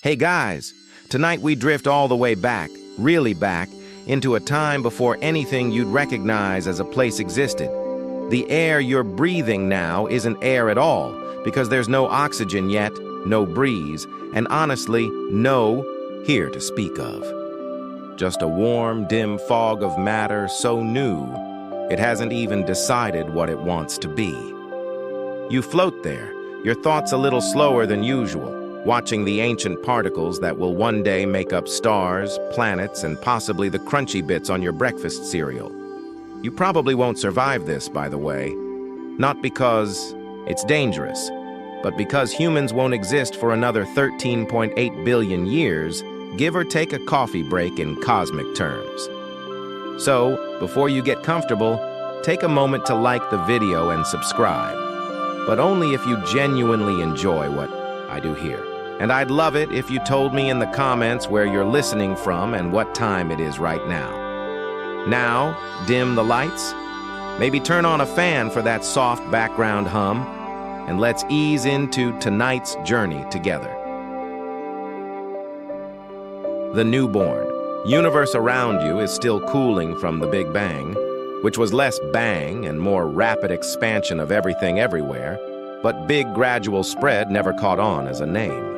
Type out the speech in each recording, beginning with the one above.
Hey guys, tonight we drift all the way back, really back, into a time before anything you'd recognize as a place existed. The air you're breathing now isn't air at all, because there's no oxygen yet, no breeze, and honestly, no here to speak of. Just a warm, dim fog of matter so new, it hasn't even decided what it wants to be. You float there, your thoughts a little slower than usual, watching the ancient particles that will one day make up stars, planets, and possibly the crunchy bits on your breakfast cereal. You probably won't survive this, by the way. Not because it's dangerous, but because humans won't exist for another 13.8 billion years, give or take a coffee break in cosmic terms. So, before you get comfortable, take a moment to like the video and subscribe. But only if you genuinely enjoy what I do here. And I'd love it if you told me in the comments where you're listening from and what time it is right now. Now, dim the lights, maybe turn on a fan for that soft background hum, and let's ease into tonight's journey together. The newborn. Universe around you is still cooling from the Big Bang, which was less bang and more rapid expansion of everything everywhere, but big gradual spread never caught on as a name.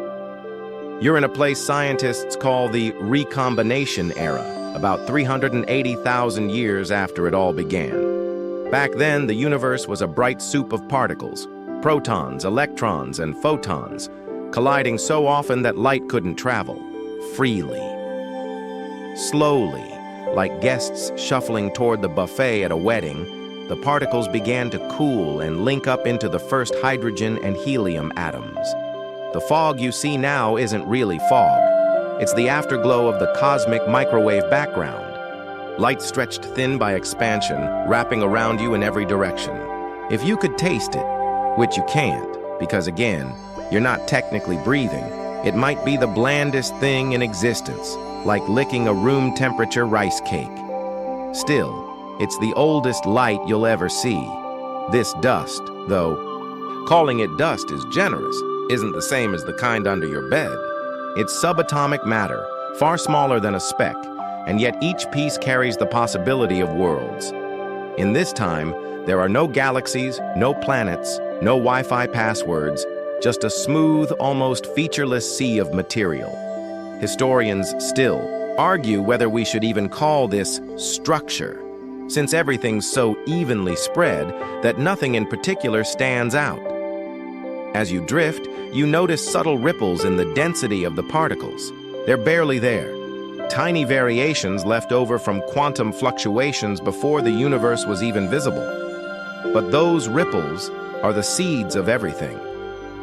You're in a place scientists call the recombination era, about 380,000 years after it all began. Back then, the universe was a bright soup of particles, protons, electrons, and photons, colliding so often that light couldn't travel, freely. Slowly, like guests shuffling toward the buffet at a wedding, the particles began to cool and link up into the first hydrogen and helium atoms. The fog you see now isn't really fog. It's the afterglow of the cosmic microwave background. Light stretched thin by expansion, wrapping around you in every direction. If you could taste it, which you can't, because again, you're not technically breathing, it might be the blandest thing in existence, like licking a room temperature rice cake. Still, it's the oldest light you'll ever see. This dust, though, calling it dust is generous, isn't the same as the kind under your bed. It's subatomic matter, far smaller than a speck, and yet each piece carries the possibility of worlds. In this time, there are no galaxies, no planets, no Wi-Fi passwords, just a smooth, almost featureless sea of material. Historians still argue whether we should even call this structure, since everything's so evenly spread that nothing in particular stands out. As you drift, you notice subtle ripples in the density of the particles. They're barely there. Tiny variations left over from quantum fluctuations before the universe was even visible. But those ripples are the seeds of everything.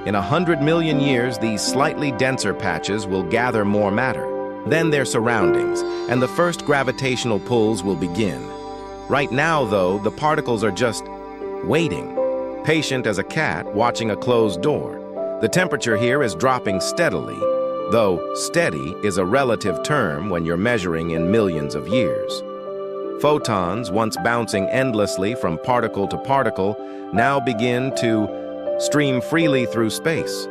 In 100 million years, these slightly denser patches will gather more matter, then their surroundings, and the first gravitational pulls will begin. Right now, though, the particles are just waiting. Patient as a cat watching a closed door. The temperature here is dropping steadily, though steady is a relative term when you're measuring in millions of years. Photons, once bouncing endlessly from particle to particle, now begin to stream freely through space.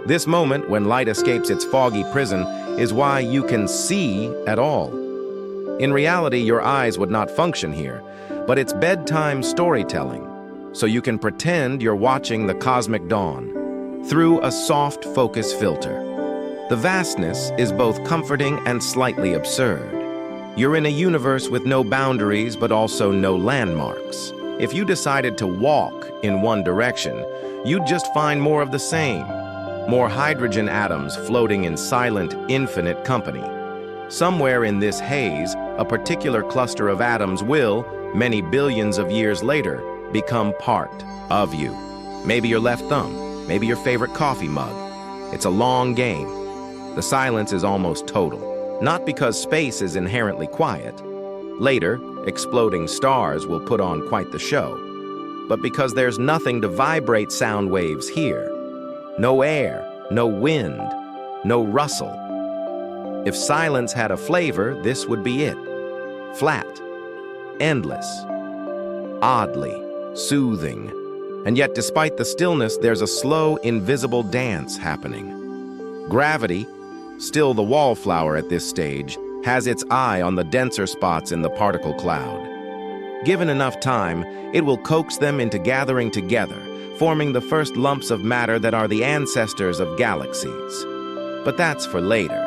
This moment, when light escapes its foggy prison, is why you can see at all. In reality, your eyes would not function here, but it's bedtime storytelling. So you can pretend you're watching the cosmic dawn through a soft focus filter. The vastness is both comforting and slightly absurd. You're in a universe with no boundaries but also no landmarks. If you decided to walk in one direction, you'd just find more of the same. More hydrogen atoms floating in silent, infinite company. Somewhere in this haze, a particular cluster of atoms will, many billions of years later, become part of you. Maybe your left thumb, maybe your favorite coffee mug. It's a long game. The silence is almost total, not because space is inherently quiet. Later, exploding stars will put on quite the show, but because there's nothing to vibrate sound waves here. No air, no wind, no rustle. If silence had a flavor, this would be it. Flat, endless, oddly soothing. And yet, despite the stillness, there's a slow, invisible dance happening. Gravity, Still, the wallflower at this stage has its eye on the denser spots in the particle cloud. Given enough time, it will coax them into gathering together, forming the first lumps of matter that are the ancestors of galaxies. But that's for later.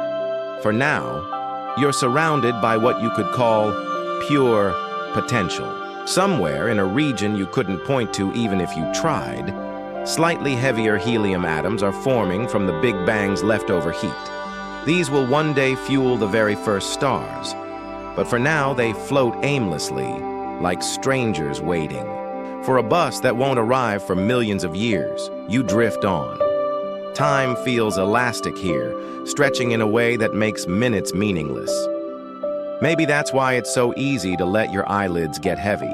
For now, you're surrounded by what you could call pure potential. Somewhere in a region you couldn't point to even if you tried, slightly heavier helium atoms are forming from the Big Bang's leftover heat. These will one day fuel the very first stars. But for now, they float aimlessly, like strangers waiting. For a bus that won't arrive for millions of years, you drift on. Time feels elastic here, stretching in a way that makes minutes meaningless. Maybe that's why it's so easy to let your eyelids get heavy,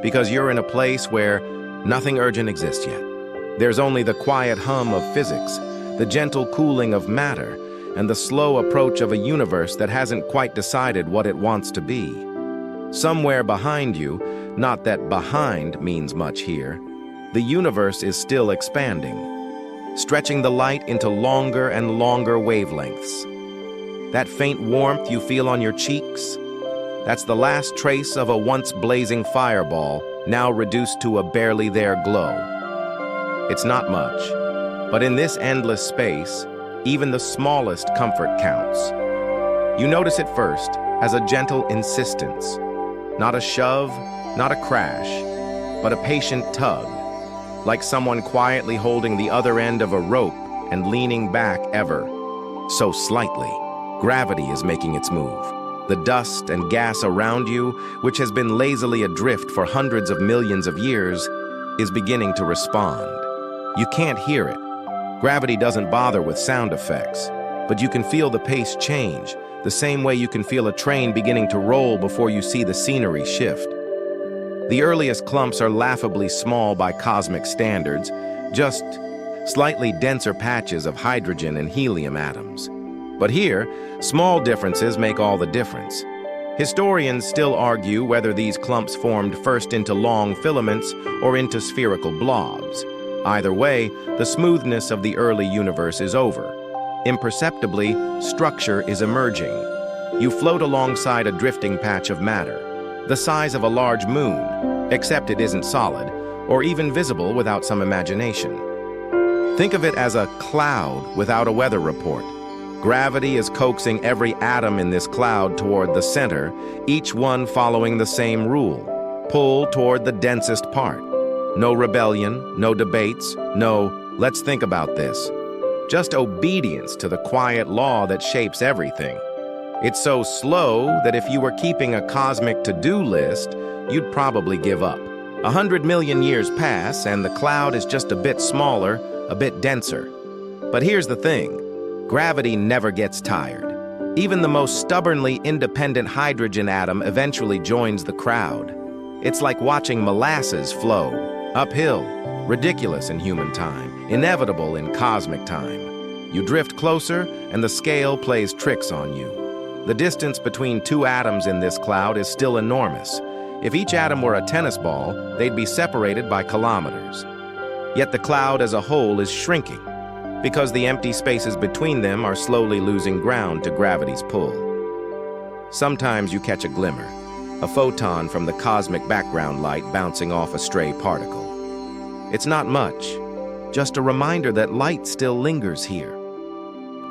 because you're in a place where nothing urgent exists yet. There's only the quiet hum of physics, the gentle cooling of matter, and the slow approach of a universe that hasn't quite decided what it wants to be. Somewhere behind you, not that behind means much here, the universe is still expanding, stretching the light into longer and longer wavelengths. That faint warmth you feel on your cheeks, that's the last trace of a once blazing fireball, now reduced to a barely there glow. It's not much, but in this endless space, even the smallest comfort counts. You notice it first as a gentle insistence, not a shove, not a crash, but a patient tug, like someone quietly holding the other end of a rope and leaning back ever so slightly. Gravity is making its move. The dust and gas around you, which has been lazily adrift for hundreds of millions of years, is beginning to respond. You can't hear it. Gravity doesn't bother with sound effects, but you can feel the pace change, the same way you can feel a train beginning to roll before you see the scenery shift. The earliest clumps are laughably small by cosmic standards, just slightly denser patches of hydrogen and helium atoms. But here, small differences make all the difference. Historians still argue whether these clumps formed first into long filaments or into spherical blobs. Either way, the smoothness of the early universe is over. Imperceptibly, structure is emerging. You float alongside a drifting patch of matter, the size of a large moon, except it isn't solid, or even visible without some imagination. Think of it as a cloud without a weather report. Gravity is coaxing every atom in this cloud toward the center, each one following the same rule: pull toward the densest part. No rebellion, no debates, no, let's think about this. Just obedience to the quiet law that shapes everything. It's so slow that if you were keeping a cosmic to-do list, you'd probably give up. 100 million years pass, and the cloud is just a bit smaller, a bit denser. But here's the thing. Gravity never gets tired. Even the most stubbornly independent hydrogen atom eventually joins the crowd. It's like watching molasses flow, uphill, ridiculous in human time, inevitable in cosmic time. You drift closer, and the scale plays tricks on you. The distance between two atoms in this cloud is still enormous. If each atom were a tennis ball, they'd be separated by kilometers. Yet the cloud as a whole is shrinking, because the empty spaces between them are slowly losing ground to gravity's pull. Sometimes you catch a glimmer, a photon from the cosmic background light bouncing off a stray particle. It's not much, just a reminder that light still lingers here.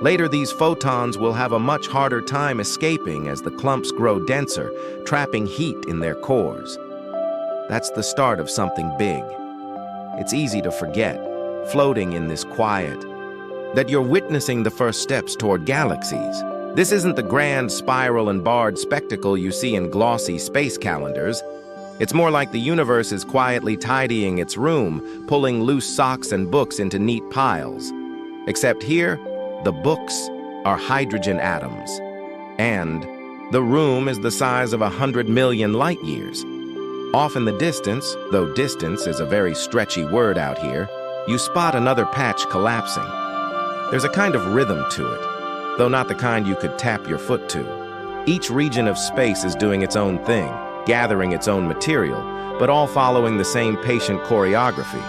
Later, these photons will have a much harder time escaping as the clumps grow denser, trapping heat in their cores. That's the start of something big. It's easy to forget, floating in this quiet, that you're witnessing the first steps toward galaxies. This isn't the grand spiral and barred spectacle you see in glossy space calendars. It's more like the universe is quietly tidying its room, pulling loose socks and books into neat piles. Except here, the books are hydrogen atoms. And the room is the size of 100 million light years. Off in the distance, though distance is a very stretchy word out here, you spot another patch collapsing. There's a kind of rhythm to it, though not the kind you could tap your foot to. Each region of space is doing its own thing, gathering its own material, but all following the same patient choreography.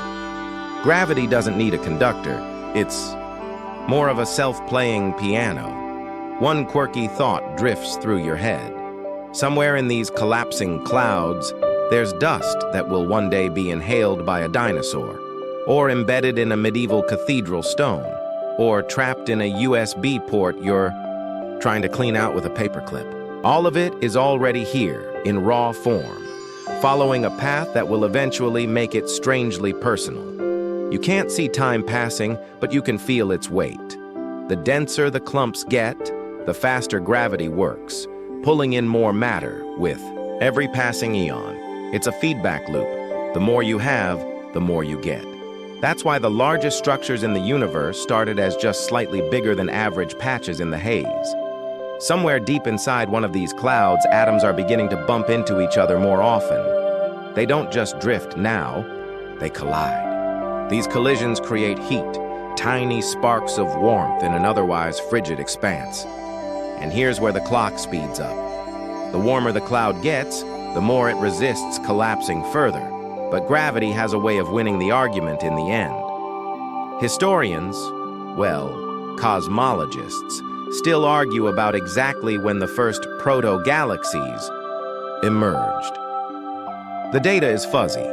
Gravity doesn't need a conductor, it's more of a self-playing piano. one quirky thought drifts through your head. Somewhere in these collapsing clouds, there's dust that will one day be inhaled by a dinosaur, or embedded in a medieval cathedral stone, or trapped in a USB port you're trying to clean out with a paperclip. All of it is already here, in raw form, following a path that will eventually make it strangely personal. You can't see time passing, but you can feel its weight. The denser the clumps get, the faster gravity works, pulling in more matter with every passing eon. It's a feedback loop. The more you have, the more you get. That's why the largest structures in the universe started as just slightly bigger than average patches in the haze. Somewhere deep inside one of these clouds, atoms are beginning to bump into each other more often. They don't just drift now, they collide. These collisions create heat, tiny sparks of warmth in an otherwise frigid expanse. And here's where the clock speeds up. The warmer the cloud gets, the more it resists collapsing further. But gravity has a way of winning the argument in the end. Historians, well, cosmologists, still argue about exactly when the first proto-galaxies emerged. The data is fuzzy,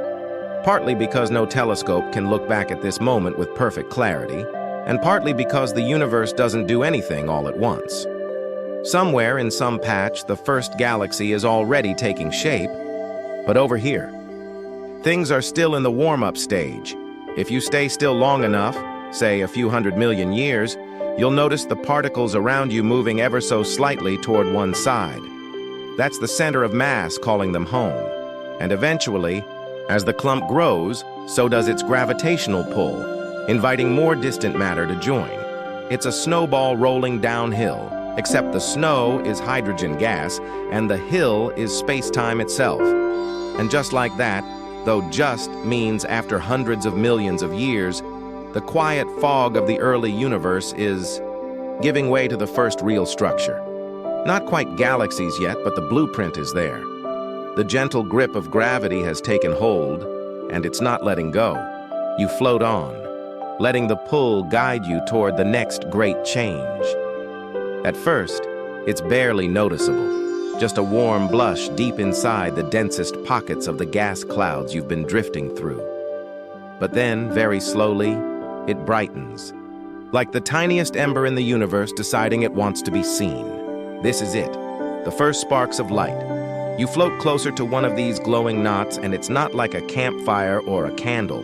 partly because no telescope can look back at this moment with perfect clarity, and partly because the universe doesn't do anything all at once. Somewhere in some patch, the first galaxy is already taking shape, but over here, things are still in the warm-up stage. If you stay still long enough, say a few 100 million years, you'll notice the particles around you moving ever so slightly toward one side. That's the center of mass calling them home. And eventually, as the clump grows, so does its gravitational pull, inviting more distant matter to join. It's a snowball rolling downhill, except the snow is hydrogen gas and the hill is space-time itself. And just like that, though just means after hundreds of millions of years, the quiet fog of the early universe is giving way to the first real structure. Not quite galaxies yet, but the blueprint is there. The gentle grip of gravity has taken hold, and it's not letting go. You float on, letting the pull guide you toward the next great change. At first, it's barely noticeable, just a warm blush deep inside the densest pockets of the gas clouds you've been drifting through. But then, very slowly, it brightens, like the tiniest ember in the universe deciding it wants to be seen. This is it, the first sparks of light. You float closer to one of these glowing knots, and it's not like a campfire or a candle.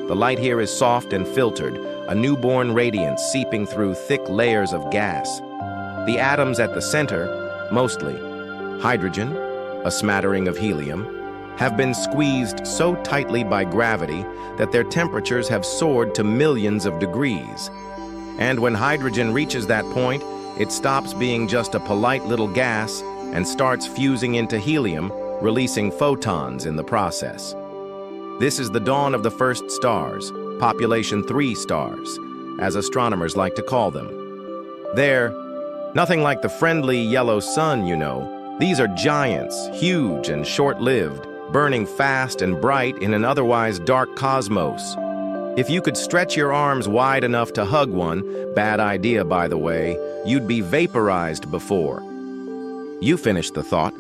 The light here is soft and filtered, a newborn radiance seeping through thick layers of gas. The atoms at the center, mostly hydrogen, a smattering of helium, have been squeezed so tightly by gravity that their temperatures have soared to millions of degrees. And when hydrogen reaches that point, it stops being just a polite little gas and starts fusing into helium, releasing photons in the process. This is the dawn of the first stars, population 3 stars, as astronomers like to call them. They're nothing like the friendly yellow sun, you know. These are giants, huge and short-lived, burning fast and bright in an otherwise dark cosmos. If you could stretch your arms wide enough to hug one, bad idea by the way, you'd be vaporized before. You finished the thought.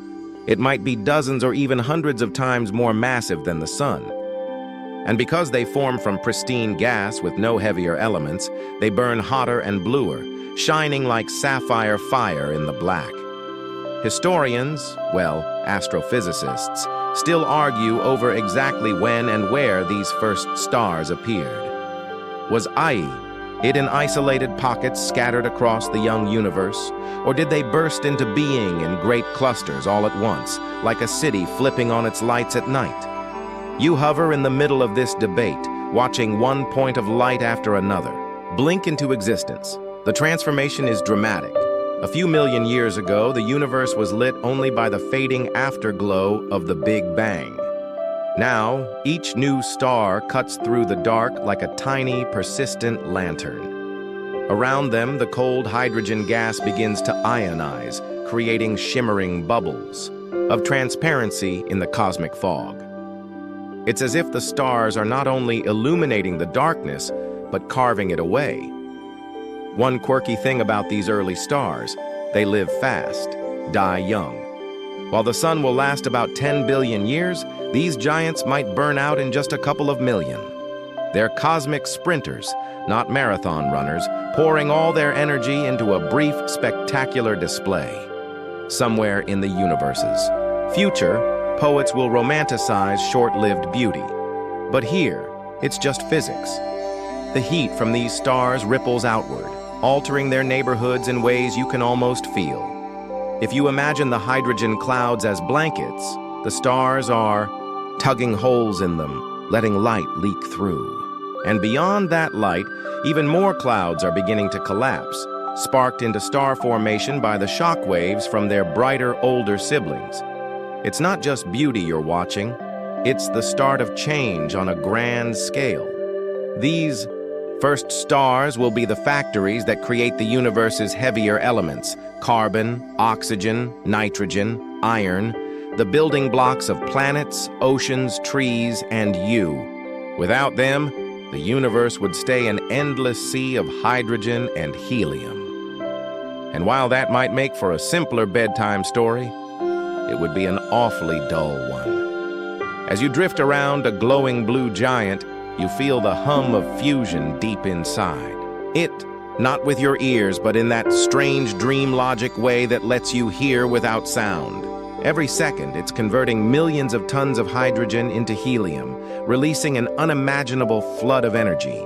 It might be dozens or even hundreds of times more massive than the sun. And because they form from pristine gas with no heavier elements, they burn hotter and bluer, shining like sapphire fire in the black. Historians, well, astrophysicists, still argue over exactly when and where these first stars appeared. Was it in isolated pockets scattered across the young universe, or did they burst into being in great clusters all at once, like a city flipping on its lights at night? You hover in the middle of this debate, watching one point of light after another blink into existence. The transformation is dramatic. A few million years ago, the universe was lit only by the fading afterglow of the Big Bang. Now, each new star cuts through the dark like a tiny, persistent lantern. Around them, the cold hydrogen gas begins to ionize, creating shimmering bubbles of transparency in the cosmic fog. It's as if the stars are not only illuminating the darkness, but carving it away. One quirky thing about these early stars, They live fast, die young. While the sun will last about 10 billion years, these giants might burn out in just a couple of million. They're cosmic sprinters, not marathon runners, pouring all their energy into a brief, spectacular display. Somewhere in the universe's future, poets will romanticize short-lived beauty. But here, it's just physics. The heat from these stars ripples outward, altering their neighborhoods in ways you can almost feel. If you imagine the hydrogen clouds as blankets, the stars are tugging holes in them, letting light leak through. And beyond that light, even more clouds are beginning to collapse, sparked into star formation by the shock waves from their brighter, older siblings. It's not just beauty you're watching, it's the start of change on a grand scale. These first stars will be the factories that create the universe's heavier elements: carbon, oxygen, nitrogen, iron, the building blocks of planets, oceans, trees, and you. Without them, the universe would stay an endless sea of hydrogen and helium. And while that might make for a simpler bedtime story, it would be an awfully dull one. As you drift around a glowing blue giant, you feel the hum of fusion deep inside. It, not with your ears, but in that strange dream logic way that lets you hear without sound. Every second, it's converting millions of tons of hydrogen into helium, releasing an unimaginable flood of energy.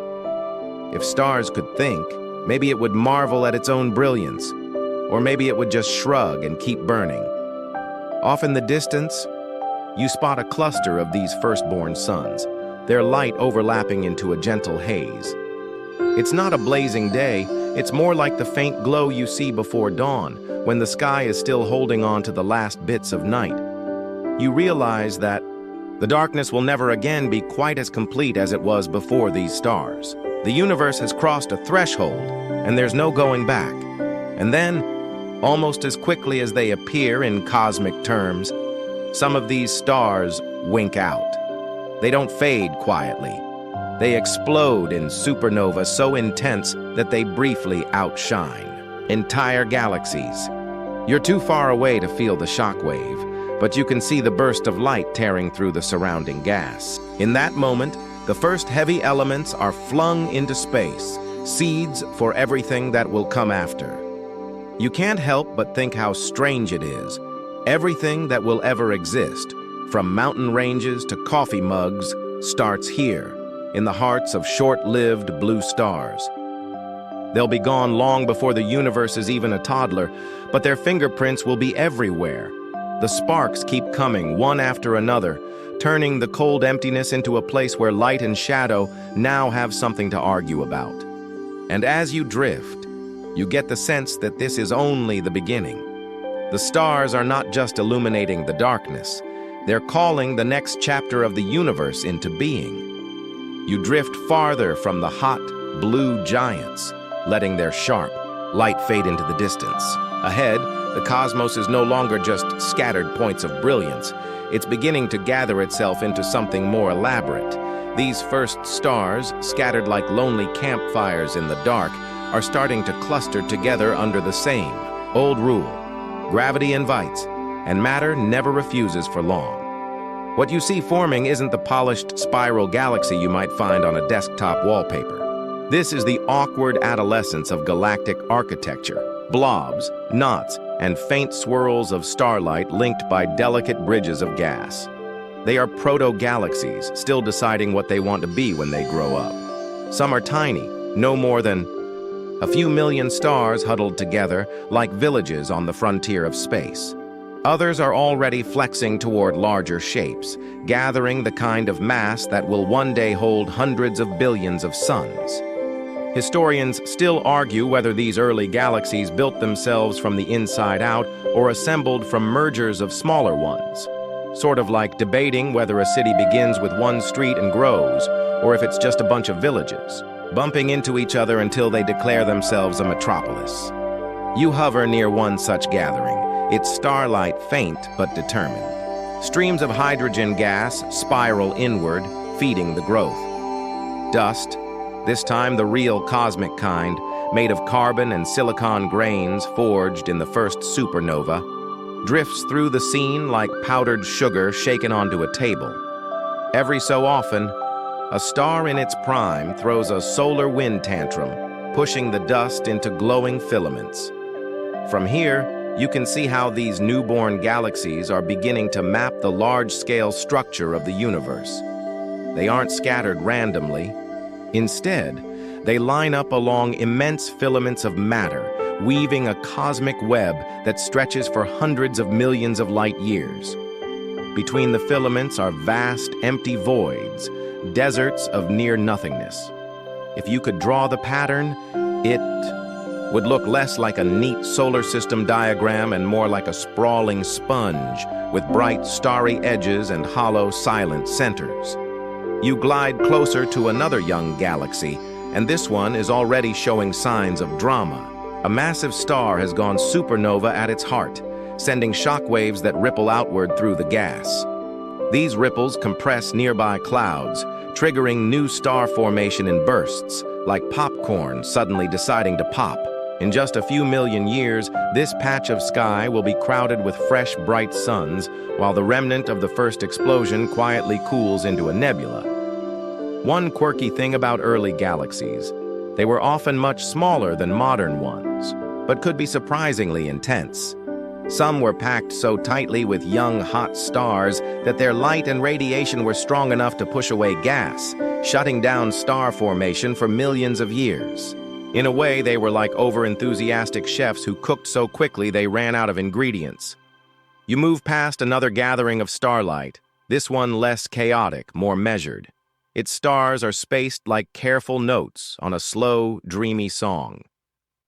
If stars could think, maybe it would marvel at its own brilliance, or maybe it would just shrug and keep burning. Off in the distance, you spot a cluster of these firstborn suns, their light overlapping into a gentle haze. It's not a blazing day, it's more like the faint glow you see before dawn, when the sky is still holding on to the last bits of night. You realize that the darkness will never again be quite as complete as it was before these stars. The universe has crossed a threshold, and there's no going back. And then, almost as quickly as they appear in cosmic terms, some of these stars wink out. They don't fade quietly. They explode in supernova so intense that they briefly outshine entire galaxies. You're too far away to feel the shockwave, but you can see the burst of light tearing through the surrounding gas. In that moment, the first heavy elements are flung into space, seeds for everything that will come after. You can't help but think how strange it is. Everything that will ever exist, from mountain ranges to coffee mugs, starts here, in the hearts of short-lived blue stars. They'll be gone long before the universe is even a toddler, but their fingerprints will be everywhere. The sparks keep coming, one after another, turning the cold emptiness into a place where light and shadow now have something to argue about. And as you drift, you get the sense that this is only the beginning. The stars are not just illuminating the darkness, they're calling the next chapter of the universe into being. You drift farther from the hot, blue giants, letting their sharp light fade into the distance. Ahead, the cosmos is no longer just scattered points of brilliance. It's beginning to gather itself into something more elaborate. These first stars, scattered like lonely campfires in the dark, are starting to cluster together under the same old rule. Gravity invites, and matter never refuses for long. What you see forming isn't the polished spiral galaxy you might find on a desktop wallpaper. This is the awkward adolescence of galactic architecture, blobs, knots, and faint swirls of starlight linked by delicate bridges of gas. They are proto-galaxies, still deciding what they want to be when they grow up. Some are tiny, no more than a few million stars huddled together like villages on the frontier of space. Others are already flexing toward larger shapes, gathering the kind of mass that will one day hold hundreds of billions of suns. Historians still argue whether these early galaxies built themselves from the inside out or assembled from mergers of smaller ones. Sort of like debating whether a city begins with one street and grows, or if it's just a bunch of villages, bumping into each other until they declare themselves a metropolis. You hover near one such gathering, its starlight faint but determined. Streams of hydrogen gas spiral inward, feeding the growth. Dust, this time the real cosmic kind, made of carbon and silicon grains forged in the first supernova, drifts through the scene like powdered sugar shaken onto a table. Every so often, a star in its prime throws a solar wind tantrum, pushing the dust into glowing filaments. From here, you can see how these newborn galaxies are beginning to map the large-scale structure of the universe. They aren't scattered randomly. Instead, they line up along immense filaments of matter, weaving a cosmic web that stretches for hundreds of millions of light years. Between the filaments are vast, empty voids, deserts of near nothingness. If you could draw the pattern, it would look less like a neat solar system diagram and more like a sprawling sponge with bright, starry edges and hollow, silent centers. You glide closer to another young galaxy, and this one is already showing signs of drama. A massive star has gone supernova at its heart, sending shockwaves that ripple outward through the gas. These ripples compress nearby clouds, triggering new star formation in bursts, like popcorn suddenly deciding to pop. In just a few million years, this patch of sky will be crowded with fresh, bright suns, while the remnant of the first explosion quietly cools into a nebula. One quirky thing about early galaxies: they were often much smaller than modern ones, but could be surprisingly intense. Some were packed so tightly with young, hot stars that their light and radiation were strong enough to push away gas, shutting down star formation for millions of years. In a way, they were like over-enthusiastic chefs who cooked so quickly they ran out of ingredients. You move past another gathering of starlight, this one less chaotic, more measured. Its stars are spaced like careful notes on a slow, dreamy song.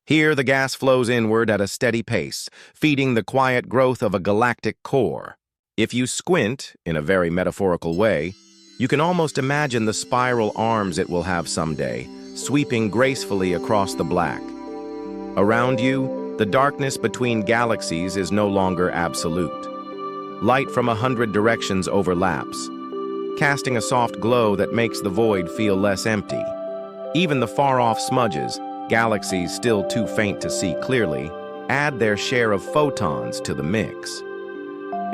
Here, the gas flows inward at a steady pace, feeding the quiet growth of a galactic core. If you squint, in a very metaphorical way, you can almost imagine the spiral arms it will have someday, sweeping gracefully across the black. Around you, the darkness between galaxies is no longer absolute. Light from 100 directions overlaps, casting a soft glow that makes the void feel less empty. Even the far-off smudges, galaxies still too faint to see clearly, add their share of photons to the mix.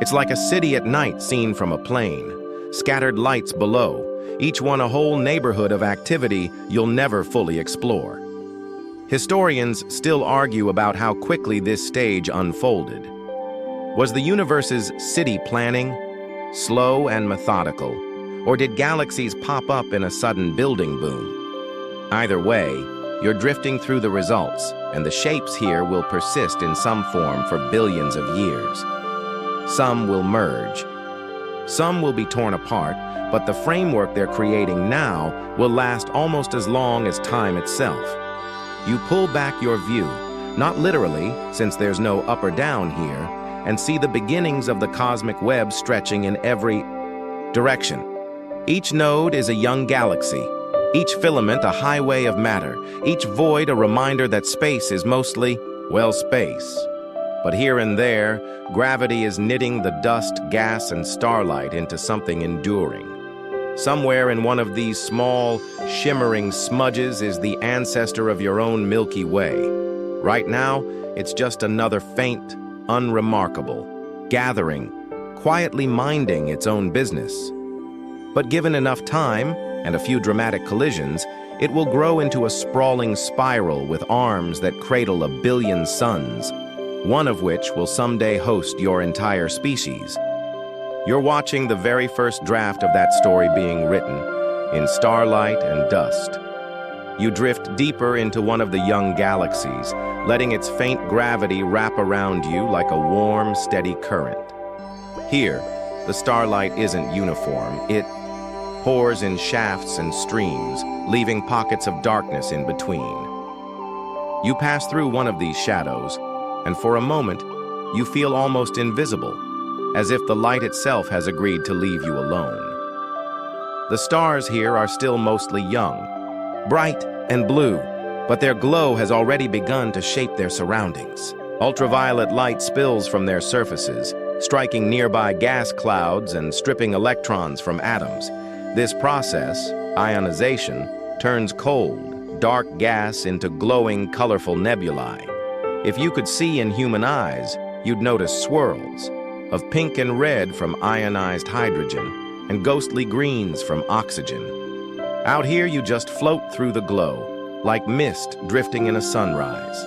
It's like a city at night seen from a plane, scattered lights below, each one a whole neighborhood of activity you'll never fully explore. Historians still argue about how quickly this stage unfolded. Was the universe's city planning slow and methodical, or did galaxies pop up in a sudden building boom? Either way, you're drifting through the results, and the shapes here will persist in some form for billions of years. Some will merge. Some will be torn apart, but the framework they're creating now will last almost as long as time itself. You pull back your view, not literally, since there's no up or down here, and see the beginnings of the cosmic web stretching in every direction. Each node is a young galaxy, each filament a highway of matter, each void a reminder that space is mostly, well, space. But here and there, gravity is knitting the dust, gas, and starlight into something enduring. Somewhere in one of these small, shimmering smudges is the ancestor of your own Milky Way. Right now, it's just another faint, unremarkable, gathering, quietly minding its own business. But given enough time, and a few dramatic collisions, it will grow into a sprawling spiral with arms that cradle a billion suns, one of which will someday host your entire species. You're watching the very first draft of that story being written, in starlight and dust. You drift deeper into one of the young galaxies, letting its faint gravity wrap around you like a warm, steady current. Here, the starlight isn't uniform. It pours in shafts and streams, leaving pockets of darkness in between. You pass through one of these shadows, and for a moment, you feel almost invisible, as if the light itself has agreed to leave you alone. The stars here are still mostly young, bright and blue, but their glow has already begun to shape their surroundings. Ultraviolet light spills from their surfaces, striking nearby gas clouds and stripping electrons from atoms. This process, ionization, turns cold, dark gas into glowing, colorful nebulae. If you could see in human eyes, you'd notice swirls of pink and red from ionized hydrogen and ghostly greens from oxygen. Out here, you just float through the glow, like mist drifting in a sunrise.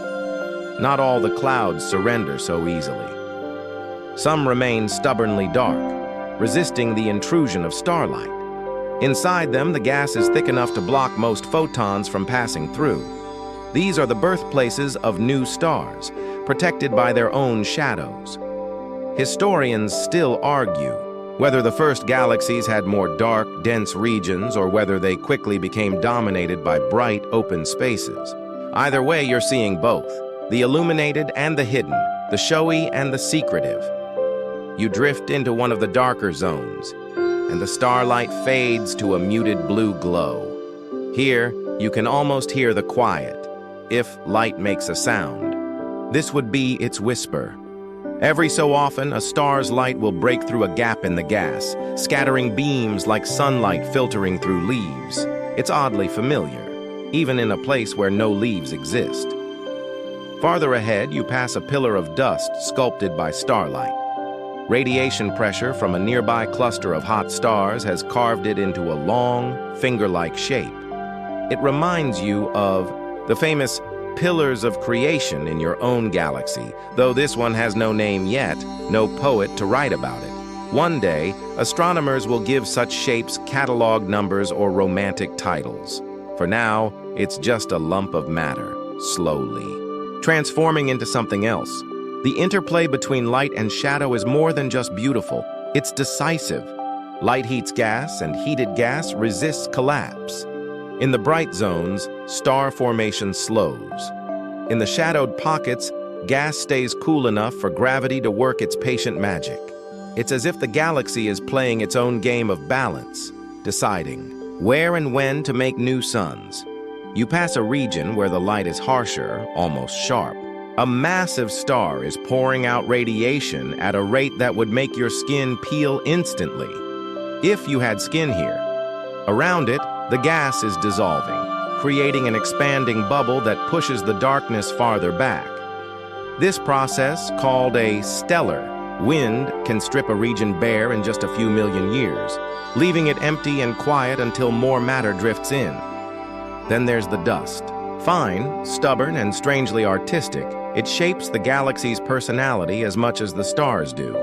Not all the clouds surrender so easily. Some remain stubbornly dark, resisting the intrusion of starlight. Inside them, the gas is thick enough to block most photons from passing through. These are the birthplaces of new stars, protected by their own shadows. Historians still argue whether the first galaxies had more dark, dense regions or whether they quickly became dominated by bright, open spaces. Either way, you're seeing both, the illuminated and the hidden, the showy and the secretive. You drift into one of the darker zones, and the starlight fades to a muted blue glow. Here, you can almost hear the quiet, if light makes a sound. This would be its whisper. Every so often, a star's light will break through a gap in the gas, scattering beams like sunlight filtering through leaves. It's oddly familiar, even in a place where no leaves exist. Farther ahead, you pass a pillar of dust sculpted by starlight. Radiation pressure from a nearby cluster of hot stars has carved it into a long, finger-like shape. It reminds you of the famous pillars of creation in your own galaxy, though this one has no name yet, no poet to write about it. One day, astronomers will give such shapes catalog numbers or romantic titles. For now, it's just a lump of matter, slowly transforming into something else. The interplay between light and shadow is more than just beautiful, it's decisive. Light heats gas, and heated gas resists collapse. In the bright zones, star formation slows. In the shadowed pockets, gas stays cool enough for gravity to work its patient magic. It's as if the galaxy is playing its own game of balance, deciding where and when to make new suns. You pass a region where the light is harsher, almost sharp. A massive star is pouring out radiation at a rate that would make your skin peel instantly, if you had skin here. Around it, the gas is dissolving, creating an expanding bubble that pushes the darkness farther back. This process, called a stellar wind, can strip a region bare in just a few million years, leaving it empty and quiet until more matter drifts in. Then there's the dust. Fine, stubborn, and strangely artistic, it shapes the galaxy's personality as much as the stars do.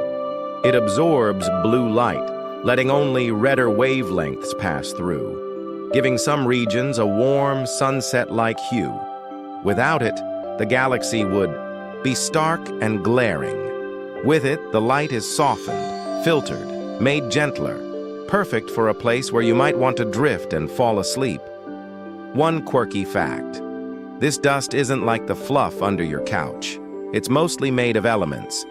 It absorbs blue light, letting only redder wavelengths pass through, giving some regions a warm, sunset-like hue. Without it, the galaxy would be stark and glaring. With it, the light is softened, filtered, made gentler, perfect for a place where you might want to drift and fall asleep. One quirky fact: this dust isn't like the fluff under your couch. It's mostly made of elements,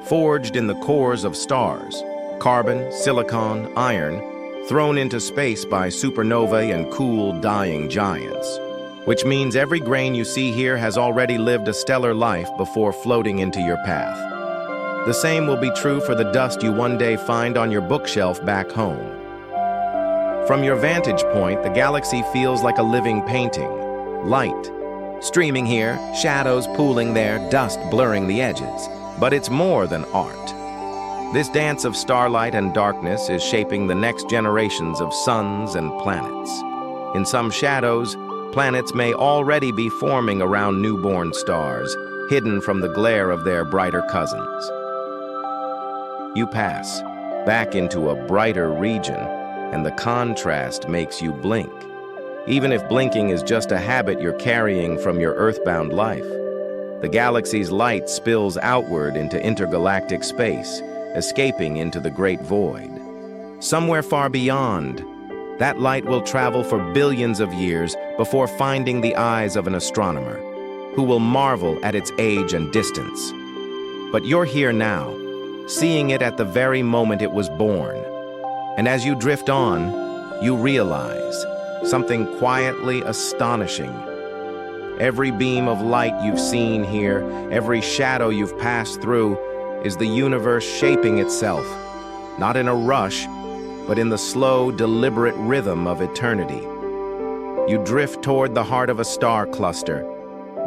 forged in the cores of stars: carbon, silicon, iron, thrown into space by supernovae and cool, dying giants. Which means every grain you see here has already lived a stellar life before floating into your path. The same will be true for the dust you one day find on your bookshelf back home. From your vantage point, the galaxy feels like a living painting. Light streaming here, shadows pooling there, dust blurring the edges. But it's more than art. This dance of starlight and darkness is shaping the next generations of suns and planets. In some shadows, planets may already be forming around newborn stars, hidden from the glare of their brighter cousins. You pass back into a brighter region, and the contrast makes you blink. Even if blinking is just a habit you're carrying from your earthbound life, the galaxy's light spills outward into intergalactic space, escaping into the great void. Somewhere far beyond, that light will travel for billions of years before finding the eyes of an astronomer, who will marvel at its age and distance. But you're here now, seeing it at the very moment it was born. And as you drift on, you realize something quietly astonishing. Every beam of light you've seen here, every shadow you've passed through, is the universe shaping itself, not in a rush, but in the slow, deliberate rhythm of eternity. you drift toward the heart of a star cluster,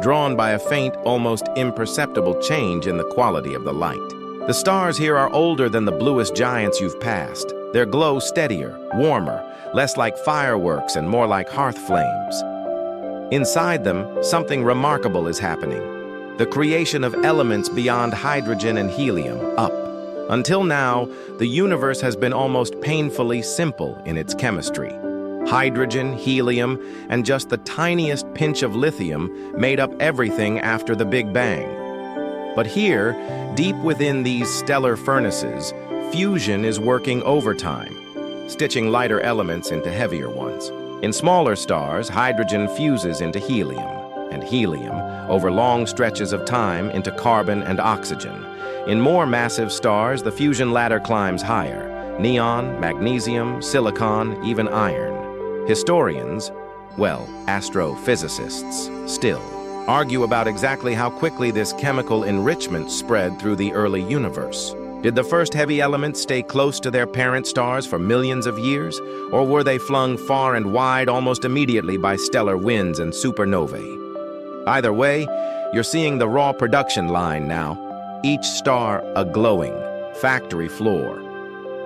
drawn by a faint, almost imperceptible change in the quality of the light. The stars here are older than the bluest giants you've passed. Their glow steadier, warmer, less like fireworks and more like hearth flames. Inside them, something remarkable is happening. The creation of elements beyond hydrogen and helium, up. Until now, the universe has been almost painfully simple in its chemistry. Hydrogen, helium, and just the tiniest pinch of lithium made up everything after the Big Bang. But here, deep within these stellar furnaces, fusion is working overtime, stitching lighter elements into heavier ones. In smaller stars, hydrogen fuses into helium, and helium, over long stretches of time, into carbon and oxygen. In more massive stars, the fusion ladder climbs higher: neon, magnesium, silicon, even iron. Historians, well, astrophysicists, still, argue about exactly how quickly this chemical enrichment spread through the early universe. Did the first heavy elements stay close to their parent stars for millions of years, or were they flung far and wide almost immediately by stellar winds and supernovae? Either way, you're seeing the raw production line now, each star a glowing factory floor.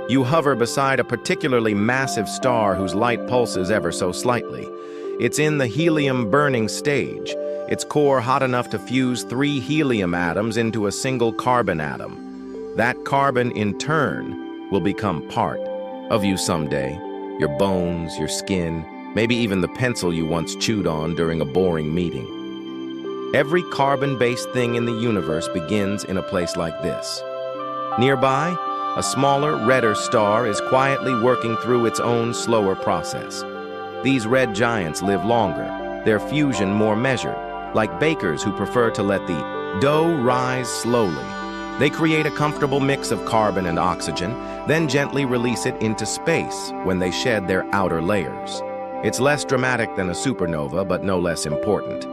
You hover beside a particularly massive star whose light pulses ever so slightly. It's in the helium burning stage, its core hot enough to fuse 3 helium atoms into a single carbon atom. That carbon, in turn, will become part of you someday. Your bones, your skin, maybe even the pencil you once chewed on during a boring meeting. Every carbon-based thing in the universe begins in a place like this. Nearby, a smaller, redder star is quietly working through its own slower process. These red giants live longer, their fusion more measured, like bakers who prefer to let the dough rise slowly. They create a comfortable mix of carbon and oxygen, then gently release it into space when they shed their outer layers. It's less dramatic than a supernova, but no less important.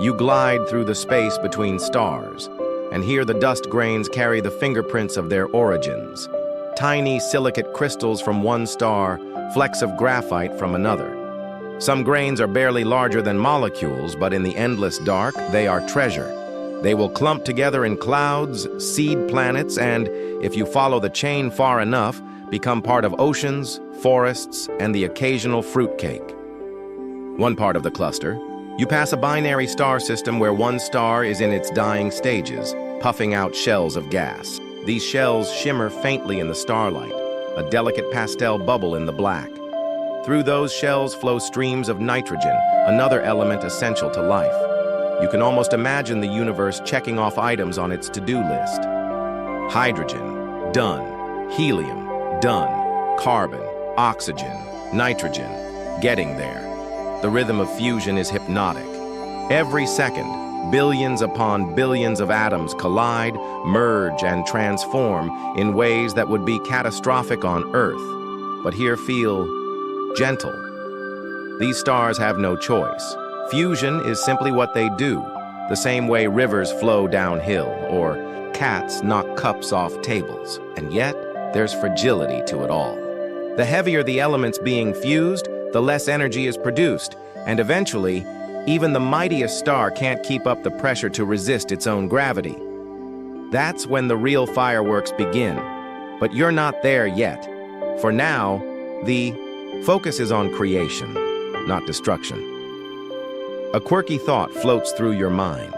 You glide through the space between stars, and here the dust grains carry the fingerprints of their origins. Tiny silicate crystals from one star, flecks of graphite from another. Some grains are barely larger than molecules, but in the endless dark, they are treasure. They will clump together in clouds, seed planets, and, if you follow the chain far enough, become part of oceans, forests, and the occasional fruitcake. One part of the cluster, you pass a binary star system where one star is in its dying stages, puffing out shells of gas. These shells shimmer faintly in the starlight, a delicate pastel bubble in the black. Through those shells flow streams of nitrogen, another element essential to life. You can almost imagine the universe checking off items on its to-do list. Hydrogen, done. Helium, done. Carbon, oxygen, nitrogen, getting there. The rhythm of fusion is hypnotic. Every second, billions upon billions of atoms collide, merge, and transform in ways that would be catastrophic on Earth, but here feel gentle. These stars have no choice. Fusion is simply what they do, the same way rivers flow downhill or cats knock cups off tables. And yet, there's fragility to it all. The heavier the elements being fused, the less energy is produced, and eventually, even the mightiest star can't keep up the pressure to resist its own gravity. That's when the real fireworks begin. But you're not there yet. For now, the focus is on creation, not destruction. A quirky thought floats through your mind.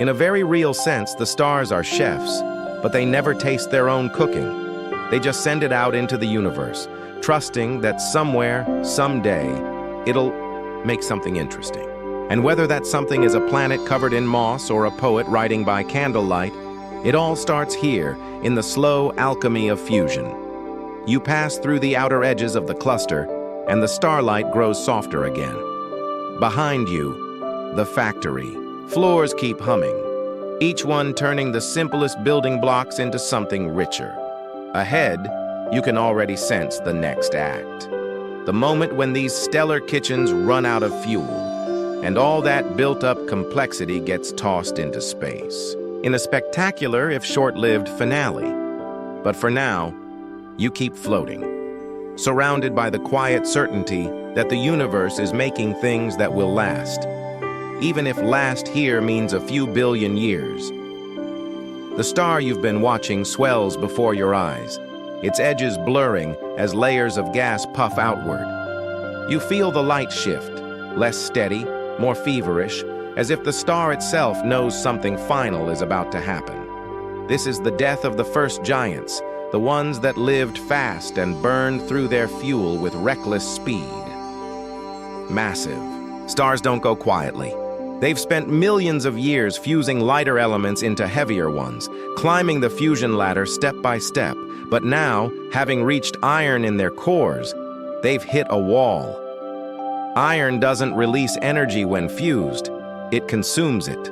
In a very real sense, the stars are chefs, but they never taste their own cooking. They just send it out into the universe, trusting that somewhere, someday, it'll make something interesting. And whether that something is a planet covered in moss or a poet writing by candlelight, it all starts here in the slow alchemy of fusion. You pass through the outer edges of the cluster, and the starlight grows softer again. Behind you, the factory. Floors keep humming, each one turning the simplest building blocks into something richer. Ahead, you can already sense the next act. The moment when these stellar kitchens run out of fuel, and all that built-up complexity gets tossed into space, in a spectacular, if short-lived, finale. But for now, you keep floating, surrounded by the quiet certainty that the universe is making things that will last, even if last here means a few billion years. The star you've been watching swells before your eyes, its edges blurring as layers of gas puff outward. You feel the light shift, less steady, more feverish, as if the star itself knows something final is about to happen. This is the death of the first giants, the ones that lived fast and burned through their fuel with reckless speed. Massive. Stars don't go quietly. They've spent millions of years fusing lighter elements into heavier ones, climbing the fusion ladder step by step, but now, having reached iron in their cores, they've hit a wall. Iron doesn't release energy when fused, it consumes it.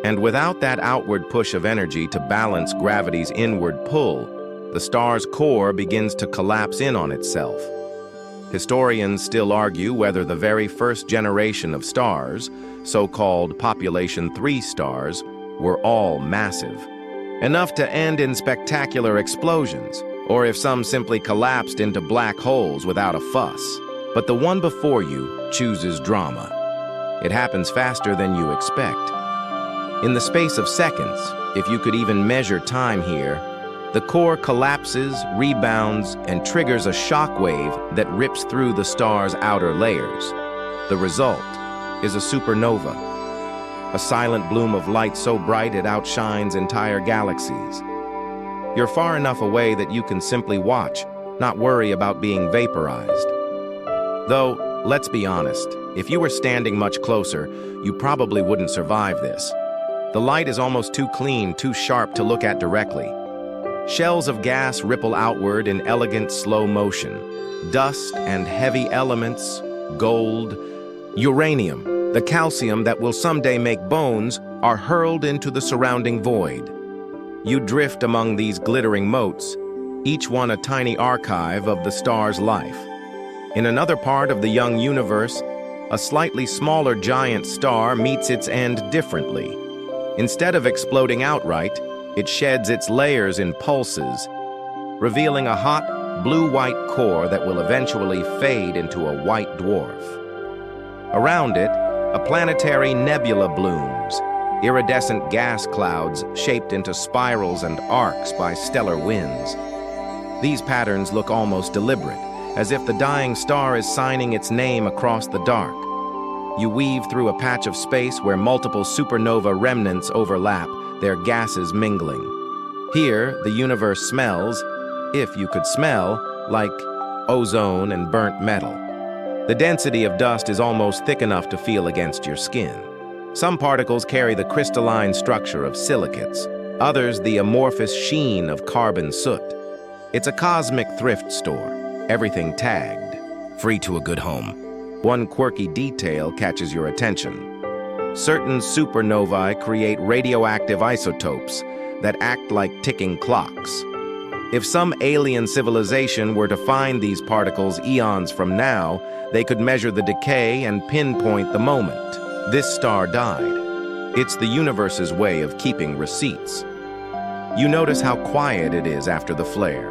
And without that outward push of energy to balance gravity's inward pull, the star's core begins to collapse in on itself. Historians still argue whether the very first generation of stars, so-called population 3 stars, were all massive, enough to end in spectacular explosions, or if some simply collapsed into black holes without a fuss. But the one before you chooses drama. It happens faster than you expect. In the space of seconds, if you could even measure time here, the core collapses, rebounds, and triggers a shock wave that rips through the star's outer layers. The result is a supernova, a silent bloom of light so bright it outshines entire galaxies. You're far enough away that you can simply watch, not worry about being vaporized. Though, let's be honest, if you were standing much closer, you probably wouldn't survive this. The light is almost too clean, too sharp to look at directly. Shells of gas ripple outward in elegant slow motion. Dust and heavy elements, gold, uranium, the calcium that will someday make bones, are hurled into the surrounding void. You drift among these glittering motes, each one a tiny archive of the star's life. In another part of the young universe, a slightly smaller giant star meets its end differently. Instead of exploding outright, it sheds its layers in pulses, revealing a hot, blue-white core that will eventually fade into a white dwarf. Around it, a planetary nebula blooms, iridescent gas clouds shaped into spirals and arcs by stellar winds. These patterns look almost deliberate, as if the dying star is signing its name across the dark. You weave through a patch of space where multiple supernova remnants overlap, their gases mingling. Here, the universe smells, if you could smell, like ozone and burnt metal. The density of dust is almost thick enough to feel against your skin. Some particles carry the crystalline structure of silicates, others the amorphous sheen of carbon soot. It's a cosmic thrift store, everything tagged, free to a good home. One quirky detail catches your attention. Certain supernovae create radioactive isotopes that act like ticking clocks. If some alien civilization were to find these particles eons from now, they could measure the decay and pinpoint the moment this star died. It's the universe's way of keeping receipts. You notice how quiet it is after the flare.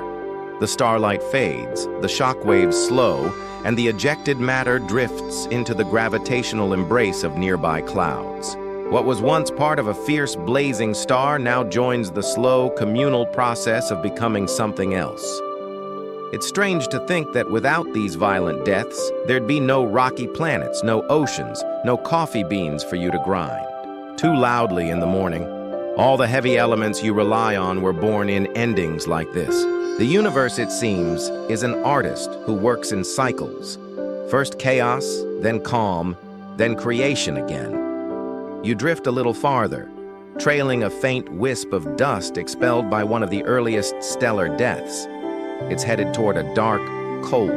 The starlight fades, the shock waves slow, and the ejected matter drifts into the gravitational embrace of nearby clouds. What was once part of a fierce, blazing star now joins the slow, communal process of becoming something else. It's strange to think that without these violent deaths, there'd be no rocky planets, no oceans, no coffee beans for you to grind. Too loudly in the morning, all the heavy elements you rely on were born in endings like this. The universe, it seems, is an artist who works in cycles. First chaos, then calm, then creation again. You drift a little farther, trailing a faint wisp of dust expelled by one of the earliest stellar deaths. It's headed toward a dark, cold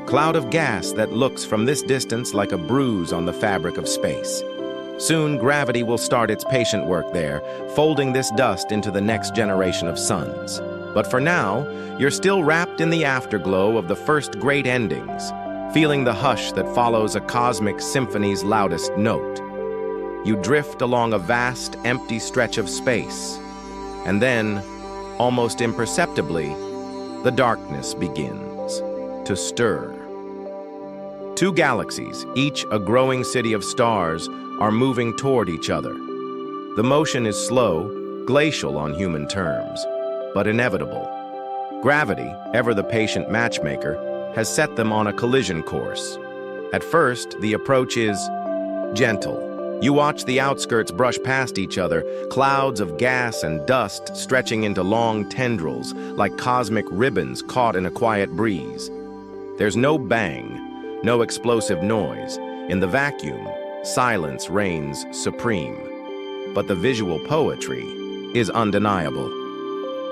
cloud of gas that looks from this distance like a bruise on the fabric of space. Soon, gravity will start its patient work there, folding this dust into the next generation of suns. But for now, you're still wrapped in the afterglow of the first great endings, feeling the hush that follows a cosmic symphony's loudest note. You drift along a vast, empty stretch of space, and then, almost imperceptibly, the darkness begins to stir. Two galaxies, each a growing city of stars, are moving toward each other. The motion is slow, glacial on human terms, but inevitable. Gravity, ever the patient matchmaker, has set them on a collision course. At first, the approach is gentle. You watch the outskirts brush past each other, clouds of gas and dust stretching into long tendrils like cosmic ribbons caught in a quiet breeze. There's no bang, no explosive noise. In the vacuum, silence reigns supreme. But the visual poetry is undeniable.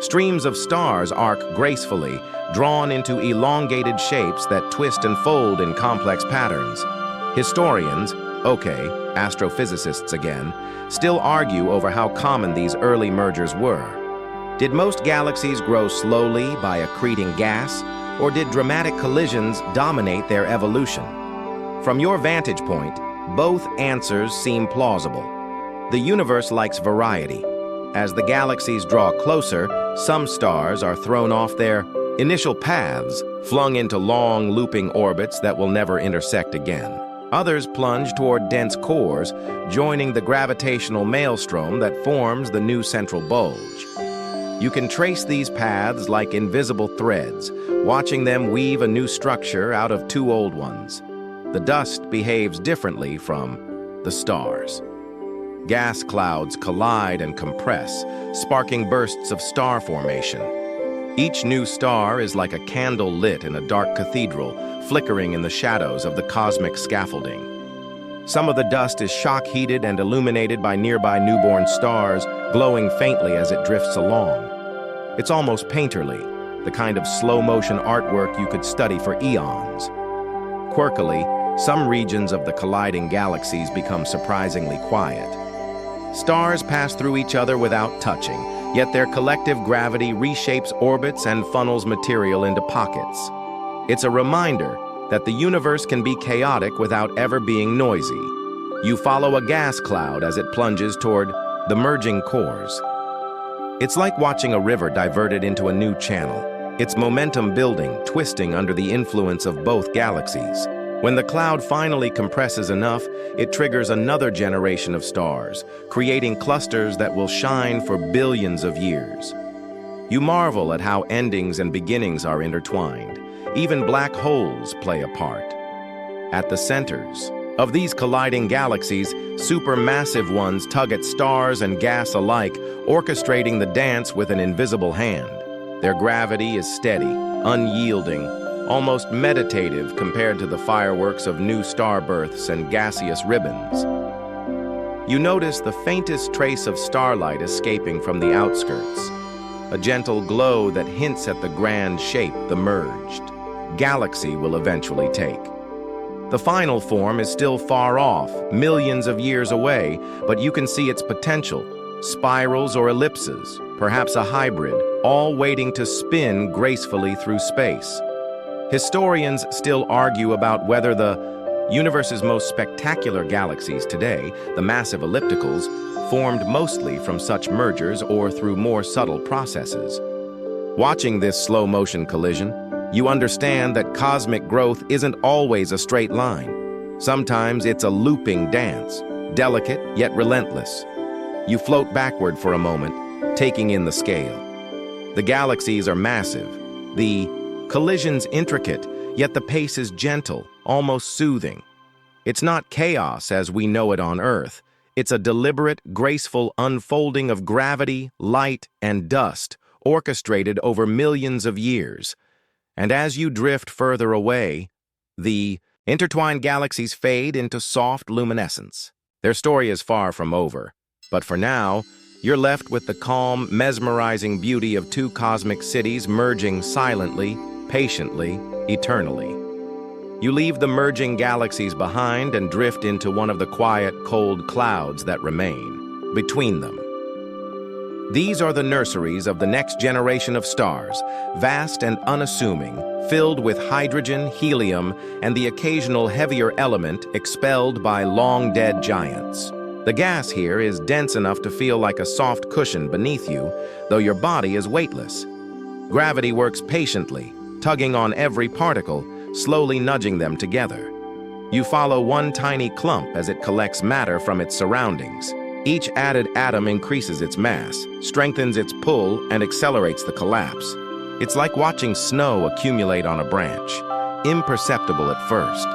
Streams of stars arc gracefully, drawn into elongated shapes that twist and fold in complex patterns. Historians, astrophysicists again, still argue over how common these early mergers were. Did most galaxies grow slowly by accreting gas, or did dramatic collisions dominate their evolution? From your vantage point, both answers seem plausible. The universe likes variety. As the galaxies draw closer, some stars are thrown off their initial paths, flung into long, looping orbits that will never intersect again. Others plunge toward dense cores, joining the gravitational maelstrom that forms the new central bulge. You can trace these paths like invisible threads, watching them weave a new structure out of two old ones. The dust behaves differently from the stars. Gas clouds collide and compress, sparking bursts of star formation. Each new star is like a candle lit in a dark cathedral, flickering in the shadows of the cosmic scaffolding. Some of the dust is shock-heated and illuminated by nearby newborn stars, glowing faintly as it drifts along. It's almost painterly, the kind of slow-motion artwork you could study for eons. Quirkily, some regions of the colliding galaxies become surprisingly quiet. Stars pass through each other without touching, yet their collective gravity reshapes orbits and funnels material into pockets. It's a reminder that the universe can be chaotic without ever being noisy. You follow a gas cloud as it plunges toward the merging cores. It's like watching a river diverted into a new channel, its momentum building, twisting under the influence of both galaxies. When the cloud finally compresses enough, it triggers another generation of stars, creating clusters that will shine for billions of years. You marvel at how endings and beginnings are intertwined. Even black holes play a part. At the centers of these colliding galaxies, supermassive ones tug at stars and gas alike, orchestrating the dance with an invisible hand. Their gravity is steady, unyielding, almost meditative compared to the fireworks of new star births and gaseous ribbons. You notice the faintest trace of starlight escaping from the outskirts, a gentle glow that hints at the grand shape the merged galaxy will eventually take. The final form is still far off, millions of years away, but you can see its potential, spirals or ellipses, perhaps a hybrid, all waiting to spin gracefully through space. Historians still argue about whether the universe's most spectacular galaxies today, the massive ellipticals, formed mostly from such mergers or through more subtle processes. Watching this slow-motion collision, you understand that cosmic growth isn't always a straight line. Sometimes it's a looping dance, delicate yet relentless. You float backward for a moment, taking in the scale. The galaxies are massive, the collisions intricate, yet the pace is gentle, almost soothing. It's not chaos as we know it on Earth. It's a deliberate, graceful unfolding of gravity, light, and dust, orchestrated over millions of years. And as you drift further away, the intertwined galaxies fade into soft luminescence. Their story is far from over, but for now, you're left with the calm, mesmerizing beauty of two cosmic cities merging silently, patiently, eternally. You leave the merging galaxies behind and drift into one of the quiet, cold clouds that remain between them. These are the nurseries of the next generation of stars, vast and unassuming, filled with hydrogen, helium, and the occasional heavier element expelled by long-dead giants. The gas here is dense enough to feel like a soft cushion beneath you, though your body is weightless. Gravity works patiently, tugging on every particle, slowly nudging them together. You follow one tiny clump as it collects matter from its surroundings. Each added atom increases its mass, strengthens its pull, and accelerates the collapse. It's like watching snow accumulate on a branch, imperceptible at first,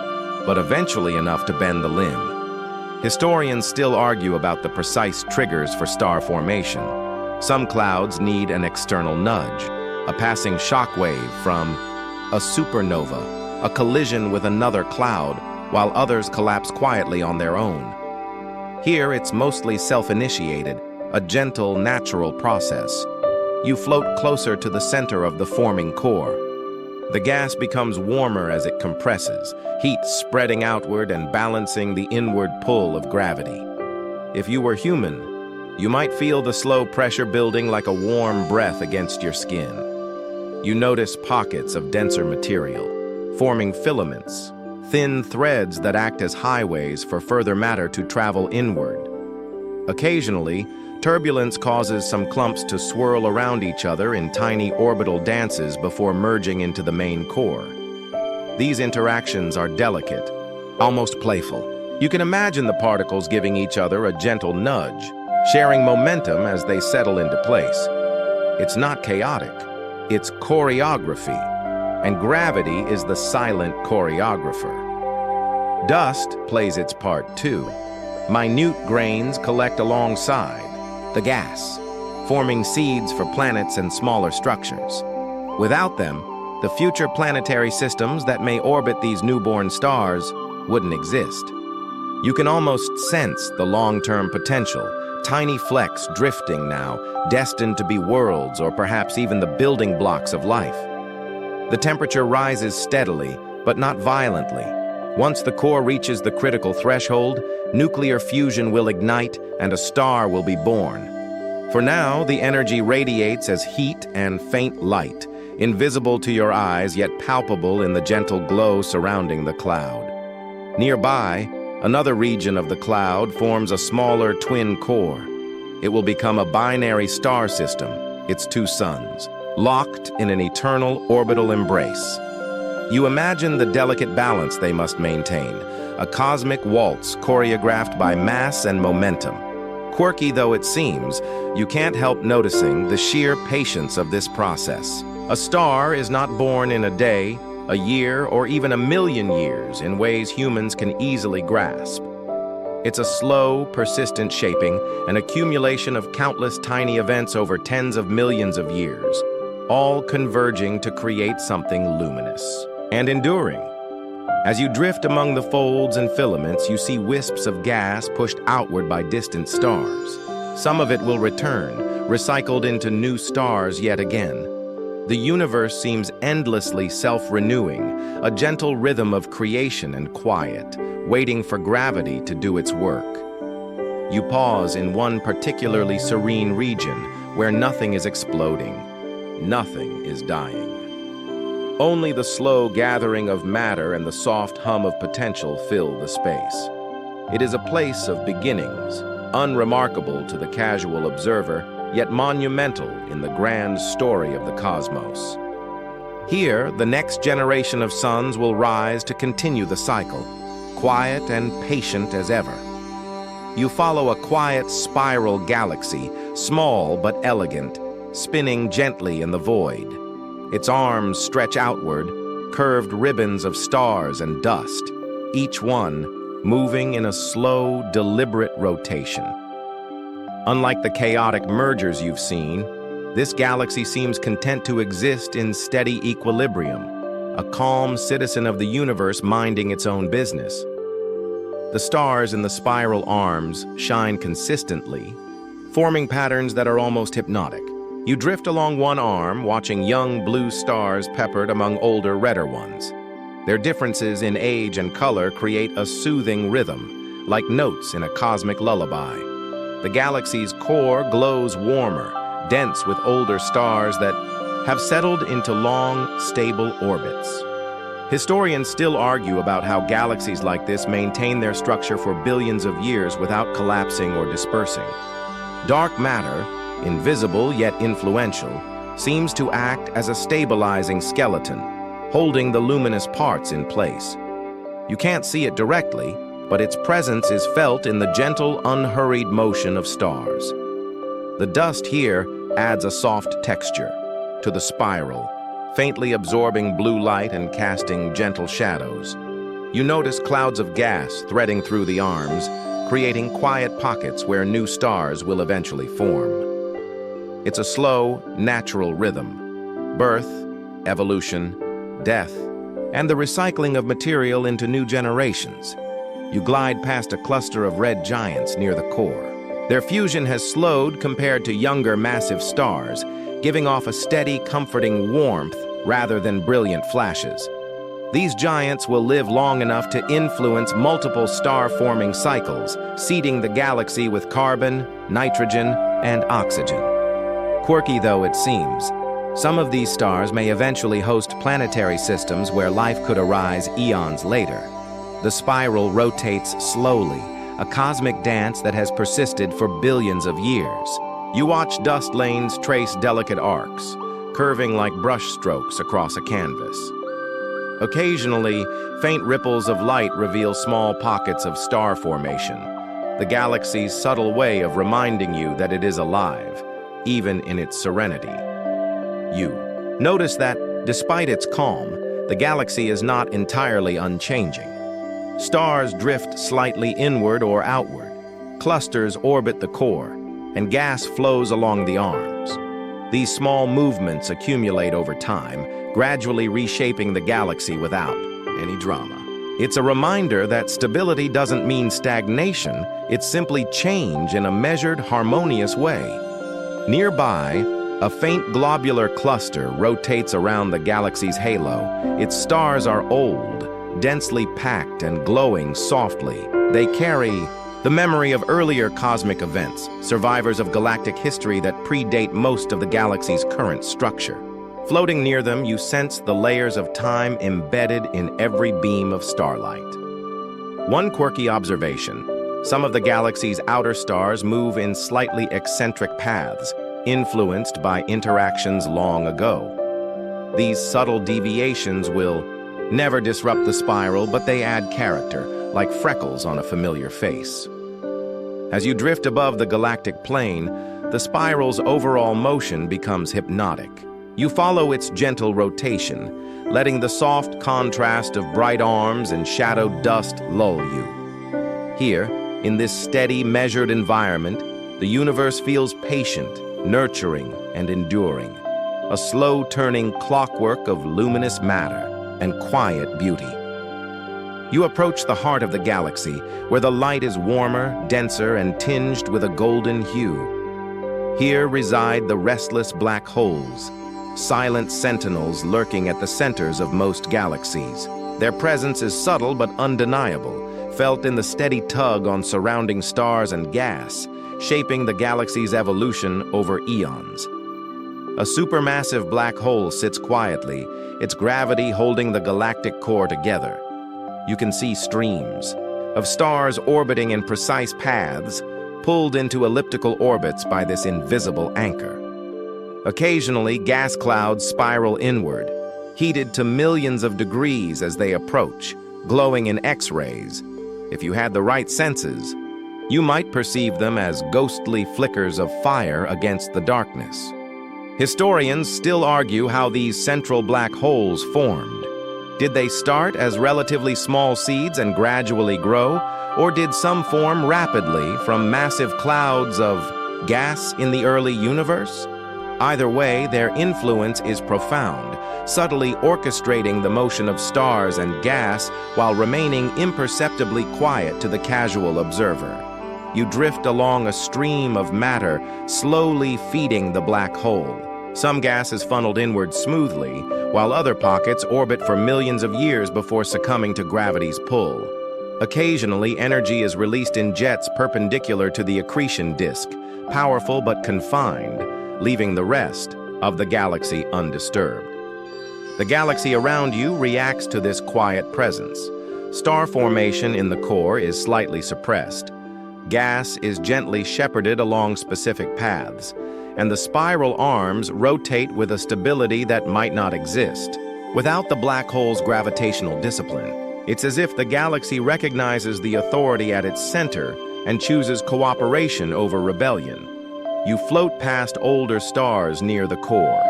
but eventually enough to bend the limb. Historians still argue about the precise triggers for star formation. Some clouds need an external nudge, a passing shockwave from a supernova, a collision with another cloud, while others collapse quietly on their own. Here, it's mostly self-initiated, a gentle, natural process. You float closer to the center of the forming core. The gas becomes warmer as it compresses, heat spreading outward and balancing the inward pull of gravity. If you were human, you might feel the slow pressure building like a warm breath against your skin. You notice pockets of denser material, forming filaments, thin threads that act as highways for further matter to travel inward. Occasionally, turbulence causes some clumps to swirl around each other in tiny orbital dances before merging into the main core. These interactions are delicate, almost playful. You can imagine the particles giving each other a gentle nudge, sharing momentum as they settle into place. It's not chaotic, it's choreography. And gravity is the silent choreographer. Dust plays its part too. Minute grains collect alongside the gas, forming seeds for planets and smaller structures. Without them, the future planetary systems that may orbit these newborn stars wouldn't exist. You can almost sense the long-term potential, tiny flecks drifting now, destined to be worlds or perhaps even the building blocks of life. The temperature rises steadily, but not violently. Once the core reaches the critical threshold, nuclear fusion will ignite and a star will be born. For now, the energy radiates as heat and faint light, invisible to your eyes yet palpable in the gentle glow surrounding the cloud. Nearby, another region of the cloud forms a smaller twin core. It will become a binary star system, its two suns, locked in an eternal orbital embrace. You imagine the delicate balance they must maintain, a cosmic waltz choreographed by mass and momentum. Quirky though it seems, you can't help noticing the sheer patience of this process. A star is not born in a day, a year, or even a million years in ways humans can easily grasp. It's a slow, persistent shaping, an accumulation of countless tiny events over tens of millions of years, all converging to create something luminous and enduring. As you drift among the folds and filaments, you see wisps of gas pushed outward by distant stars. Some of it will return, recycled into new stars yet again. The universe seems endlessly self-renewing, a gentle rhythm of creation and quiet, waiting for gravity to do its work. You pause in one particularly serene region where nothing is exploding, nothing is dying. Only the slow gathering of matter and the soft hum of potential fill the space. It is a place of beginnings, unremarkable to the casual observer, yet monumental in the grand story of the cosmos. Here, the next generation of suns will rise to continue the cycle, quiet and patient as ever. You follow a quiet spiral galaxy, small but elegant, spinning gently in the void. Its arms stretch outward, curved ribbons of stars and dust, each one moving in a slow, deliberate rotation. Unlike the chaotic mergers you've seen, this galaxy seems content to exist in steady equilibrium, a calm citizen of the universe minding its own business. The stars in the spiral arms shine consistently, forming patterns that are almost hypnotic. You drift along one arm, watching young blue stars peppered among older, redder ones. Their differences in age and color create a soothing rhythm, like notes in a cosmic lullaby. The galaxy's core glows warmer, dense with older stars that have settled into long, stable orbits. Historians still argue about how galaxies like this maintain their structure for billions of years without collapsing or dispersing. Dark matter, invisible yet influential, seems to act as a stabilizing skeleton, holding the luminous parts in place. You can't see it directly, but its presence is felt in the gentle, unhurried motion of stars. The dust here adds a soft texture to the spiral, faintly absorbing blue light and casting gentle shadows. You notice clouds of gas threading through the arms, creating quiet pockets where new stars will eventually form. It's a slow, natural rhythm. Birth, evolution, death, and the recycling of material into new generations. You glide past a cluster of red giants near the core. Their fusion has slowed compared to younger massive stars, giving off a steady, comforting warmth rather than brilliant flashes. These giants will live long enough to influence multiple star-forming cycles, seeding the galaxy with carbon, nitrogen, and oxygen. Quirky though it seems, some of these stars may eventually host planetary systems where life could arise eons later. The spiral rotates slowly, a cosmic dance that has persisted for billions of years. You watch dust lanes trace delicate arcs, curving like brushstrokes across a canvas. Occasionally, faint ripples of light reveal small pockets of star formation, the galaxy's subtle way of reminding you that it is alive, even in its serenity. You notice that, despite its calm, the galaxy is not entirely unchanging. Stars drift slightly inward or outward, clusters orbit the core, and gas flows along the arms. These small movements accumulate over time, gradually reshaping the galaxy without any drama. It's a reminder that stability doesn't mean stagnation, it's simply change in a measured, harmonious way. Nearby, a faint globular cluster rotates around the galaxy's halo. Its stars are old, densely packed and glowing softly. They carry the memory of earlier cosmic events, survivors of galactic history that predate most of the galaxy's current structure. Floating near them, you sense the layers of time embedded in every beam of starlight. One quirky observation: some of the galaxy's outer stars move in slightly eccentric paths, influenced by interactions long ago. These subtle deviations will never disrupt the spiral, but they add character, like freckles on a familiar face. As you drift above the galactic plane, the spiral's overall motion becomes hypnotic. You follow its gentle rotation, letting the soft contrast of bright arms and shadowed dust lull you. Here, in this steady, measured environment, the universe feels patient, nurturing, and enduring, a slow-turning clockwork of luminous matter and quiet beauty. You approach the heart of the galaxy, where the light is warmer, denser, and tinged with a golden hue. Here reside the restless black holes, silent sentinels lurking at the centers of most galaxies. Their presence is subtle but undeniable, felt in the steady tug on surrounding stars and gas, shaping the galaxy's evolution over eons. A supermassive black hole sits quietly, its gravity holding the galactic core together. You can see streams of stars orbiting in precise paths, pulled into elliptical orbits by this invisible anchor. Occasionally, gas clouds spiral inward, heated to millions of degrees as they approach, glowing in X-rays. If you had the right senses, you might perceive them as ghostly flickers of fire against the darkness. Historians still argue how these central black holes formed. Did they start as relatively small seeds and gradually grow, or did some form rapidly from massive clouds of gas in the early universe? Either way, their influence is profound, subtly orchestrating the motion of stars and gas while remaining imperceptibly quiet to the casual observer. You drift along a stream of matter, slowly feeding the black hole. Some gas is funneled inward smoothly, while other pockets orbit for millions of years before succumbing to gravity's pull. Occasionally, energy is released in jets perpendicular to the accretion disk, powerful but confined, leaving the rest of the galaxy undisturbed. The galaxy around you reacts to this quiet presence. Star formation in the core is slightly suppressed. Gas is gently shepherded along specific paths, and the spiral arms rotate with a stability that might not exist without the black hole's gravitational discipline. It's as if the galaxy recognizes the authority at its center and chooses cooperation over rebellion. You float past older stars near the core.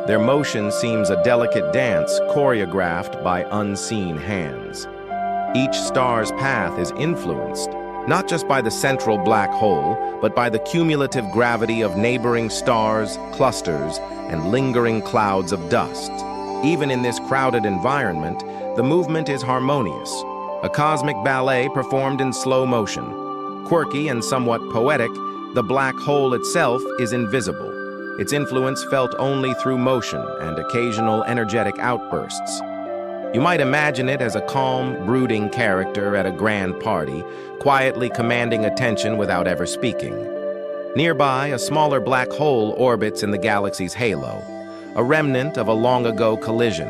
Their motion seems a delicate dance choreographed by unseen hands. Each star's path is influenced, not just by the central black hole, but by the cumulative gravity of neighboring stars, clusters, and lingering clouds of dust. Even in this crowded environment, the movement is harmonious, a cosmic ballet performed in slow motion. Quirky and somewhat poetic, the black hole itself is invisible, its influence felt only through motion and occasional energetic outbursts. You might imagine it as a calm, brooding character at a grand party, quietly commanding attention without ever speaking. Nearby, a smaller black hole orbits in the galaxy's halo, a remnant of a long-ago collision.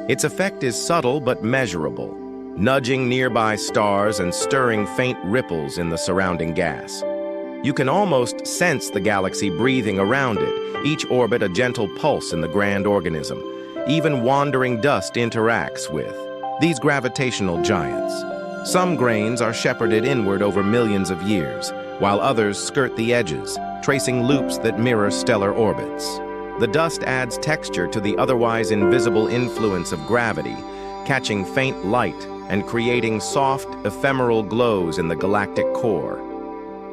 Its effect is subtle but measurable, nudging nearby stars and stirring faint ripples in the surrounding gas. You can almost sense the galaxy breathing around it, each orbit a gentle pulse in the grand organism. Even wandering dust interacts with these gravitational giants. Some grains are shepherded inward over millions of years, while others skirt the edges, tracing loops that mirror stellar orbits. The dust adds texture to the otherwise invisible influence of gravity, catching faint light and creating soft, ephemeral glows in the galactic core.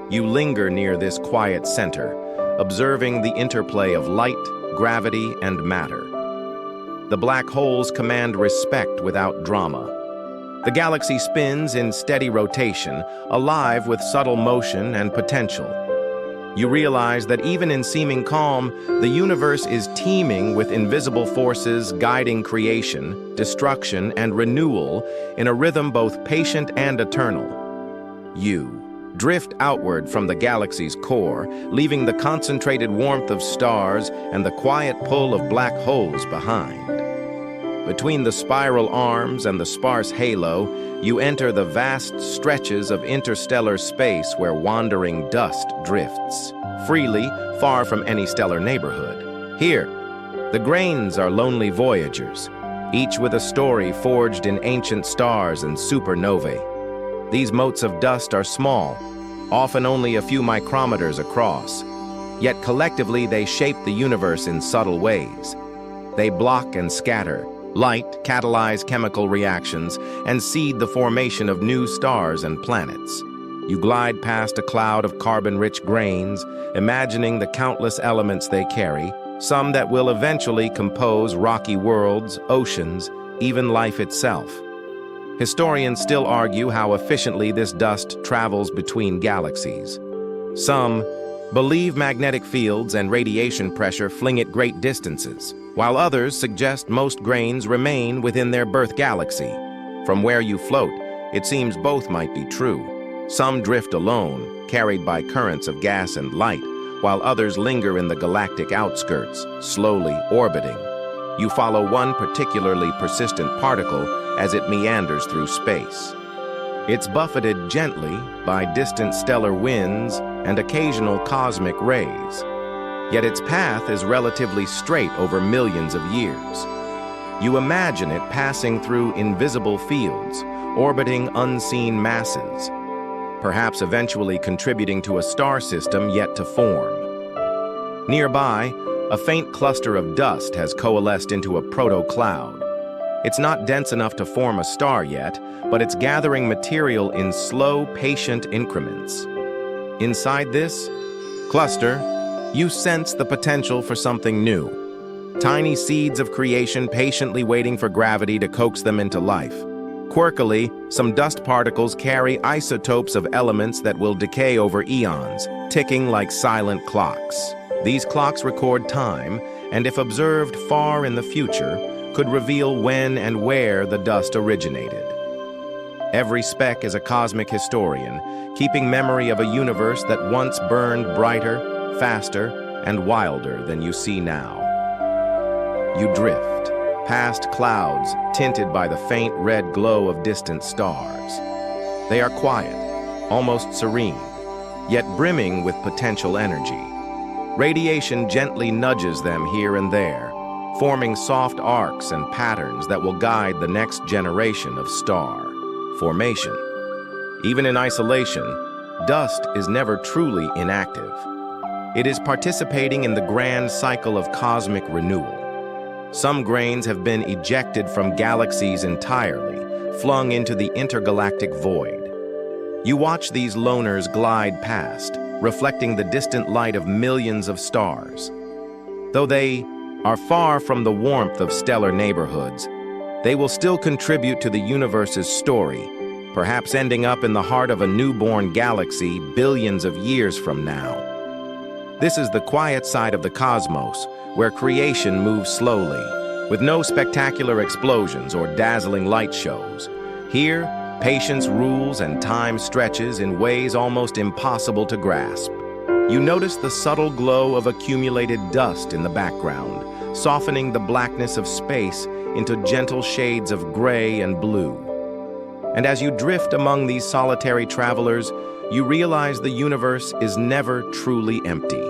You linger near this quiet center, observing the interplay of light, gravity, and matter. The black holes command respect without drama. The galaxy spins in steady rotation, alive with subtle motion and potential. You realize that even in seeming calm, the universe is teeming with invisible forces guiding creation, destruction, and renewal in a rhythm both patient and eternal. You drift outward from the galaxy's core, leaving the concentrated warmth of stars and the quiet pull of black holes behind. Between the spiral arms and the sparse halo, you enter the vast stretches of interstellar space where wandering dust drifts, freely, far from any stellar neighborhood. Here, the grains are lonely voyagers, each with a story forged in ancient stars and supernovae. These motes of dust are small, often only a few micrometers across, yet collectively they shape the universe in subtle ways. They block and scatter, light, catalyze chemical reactions, and seed the formation of new stars and planets. You glide past a cloud of carbon-rich grains, imagining the countless elements they carry, some that will eventually compose rocky worlds, oceans, even life itself. Historians still argue how efficiently this dust travels between galaxies. Some believe magnetic fields and radiation pressure fling it great distances, while others suggest most grains remain within their birth galaxy. From where you float, it seems both might be true. Some drift alone, carried by currents of gas and light, while others linger in the galactic outskirts, slowly orbiting. You follow one particularly persistent particle as it meanders through space. It's buffeted gently by distant stellar winds and occasional cosmic rays. Yet its path is relatively straight over millions of years. You imagine it passing through invisible fields, orbiting unseen masses, perhaps eventually contributing to a star system yet to form. Nearby, a faint cluster of dust has coalesced into a proto-cloud. It's not dense enough to form a star yet, but it's gathering material in slow, patient increments. Inside this cluster, you sense the potential for something new. Tiny seeds of creation patiently waiting for gravity to coax them into life. Quirkily, some dust particles carry isotopes of elements that will decay over eons, ticking like silent clocks. These clocks record time, and if observed far in the future, could reveal when and where the dust originated. Every speck is a cosmic historian, keeping memory of a universe that once burned brighter, faster, and wilder than you see now. You drift, past clouds tinted by the faint red glow of distant stars. They are quiet, almost serene, yet brimming with potential energy. Radiation gently nudges them here and there, forming soft arcs and patterns that will guide the next generation of star formation. Even in isolation, dust is never truly inactive. It is participating in the grand cycle of cosmic renewal. Some grains have been ejected from galaxies entirely, flung into the intergalactic void. You watch these loners glide past, reflecting the distant light of millions of stars. Though they are far from the warmth of stellar neighborhoods, they will still contribute to the universe's story, perhaps ending up in the heart of a newborn galaxy billions of years from now. This is the quiet side of the cosmos, where creation moves slowly, with no spectacular explosions or dazzling light shows. Here, patience rules and time stretches in ways almost impossible to grasp. You notice the subtle glow of accumulated dust in the background, softening the blackness of space into gentle shades of gray and blue. And as you drift among these solitary travelers, you realize the universe is never truly empty.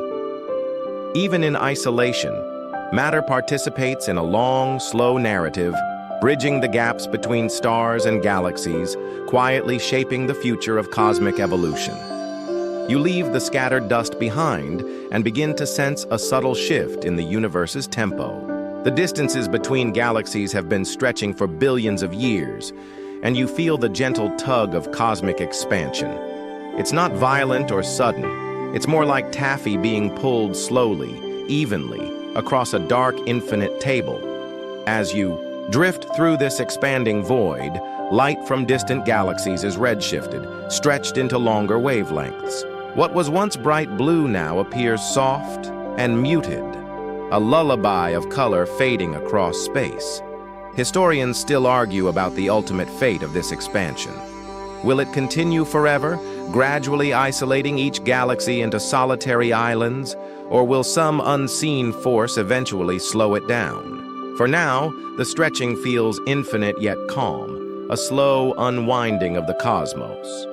Even in isolation, matter participates in a long, slow narrative, bridging the gaps between stars and galaxies, quietly shaping the future of cosmic evolution. You leave the scattered dust behind and begin to sense a subtle shift in the universe's tempo. The distances between galaxies have been stretching for billions of years, and you feel the gentle tug of cosmic expansion. It's not violent or sudden. It's more like taffy being pulled slowly, evenly, across a dark, infinite table. As you drift through this expanding void, light from distant galaxies is redshifted, stretched into longer wavelengths. What was once bright blue now appears soft and muted, a lullaby of color fading across space. Historians still argue about the ultimate fate of this expansion. Will it continue forever, gradually isolating each galaxy into solitary islands, or will some unseen force eventually slow it down? For now, the stretching feels infinite yet calm, a slow unwinding of the cosmos.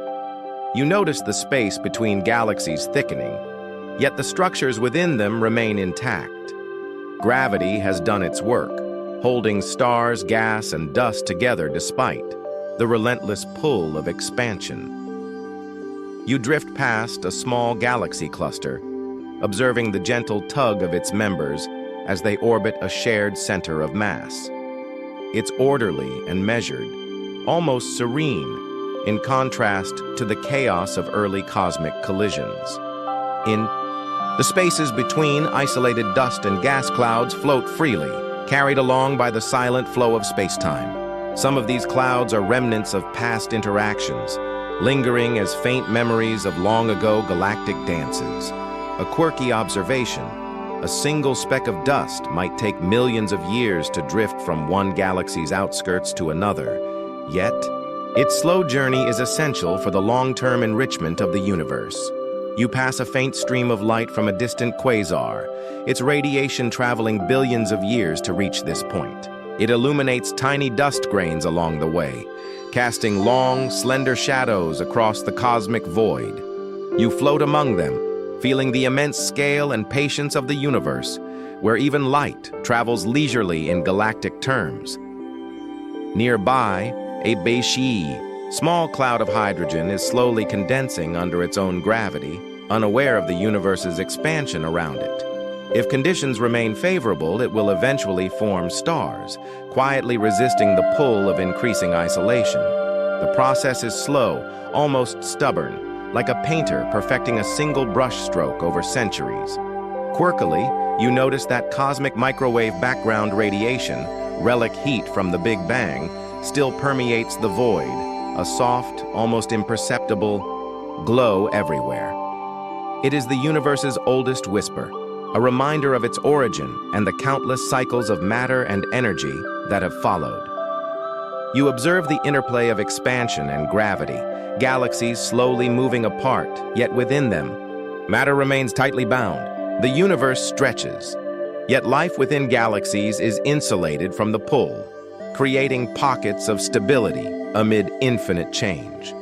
You notice the space between galaxies thickening, yet the structures within them remain intact. Gravity has done its work, holding stars, gas, and dust together despite the relentless pull of expansion. You drift past a small galaxy cluster, observing the gentle tug of its members as they orbit a shared center of mass. It's orderly and measured, almost serene, in contrast to the chaos of early cosmic collisions. In the spaces between isolated dust and gas clouds float freely, carried along by the silent flow of space-time. Some of these clouds are remnants of past interactions, lingering as faint memories of long-ago galactic dances. A quirky observation: a single speck of dust might take millions of years to drift from one galaxy's outskirts to another. Yet, its slow journey is essential for the long-term enrichment of the universe. You pass a faint stream of light from a distant quasar, its radiation traveling billions of years to reach this point. It illuminates tiny dust grains along the way, casting long, slender shadows across the cosmic void. You float among them, feeling the immense scale and patience of the universe, where even light travels leisurely in galactic terms. Nearby, a Beishi, small cloud of hydrogen, is slowly condensing under its own gravity, unaware of the universe's expansion around it. If conditions remain favorable, it will eventually form stars, quietly resisting the pull of increasing isolation. The process is slow, almost stubborn, like a painter perfecting a single brushstroke over centuries. Quirkily, you notice that cosmic microwave background radiation, relic heat from the Big Bang, still permeates the void, a soft, almost imperceptible glow everywhere. It is the universe's oldest whisper, a reminder of its origin and the countless cycles of matter and energy that have followed. You observe the interplay of expansion and gravity, galaxies slowly moving apart, yet within them, matter remains tightly bound. The universe stretches, yet life within galaxies is insulated from the pull, creating pockets of stability amid infinite change.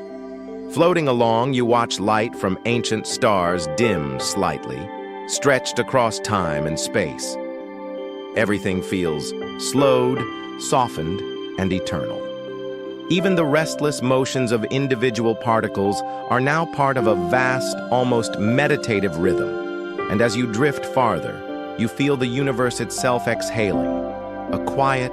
Floating along, you watch light from ancient stars dim slightly, stretched across time and space. Everything feels slowed, softened, and eternal. Even the restless motions of individual particles are now part of a vast, almost meditative rhythm. And as you drift farther, you feel the universe itself exhaling, a quiet,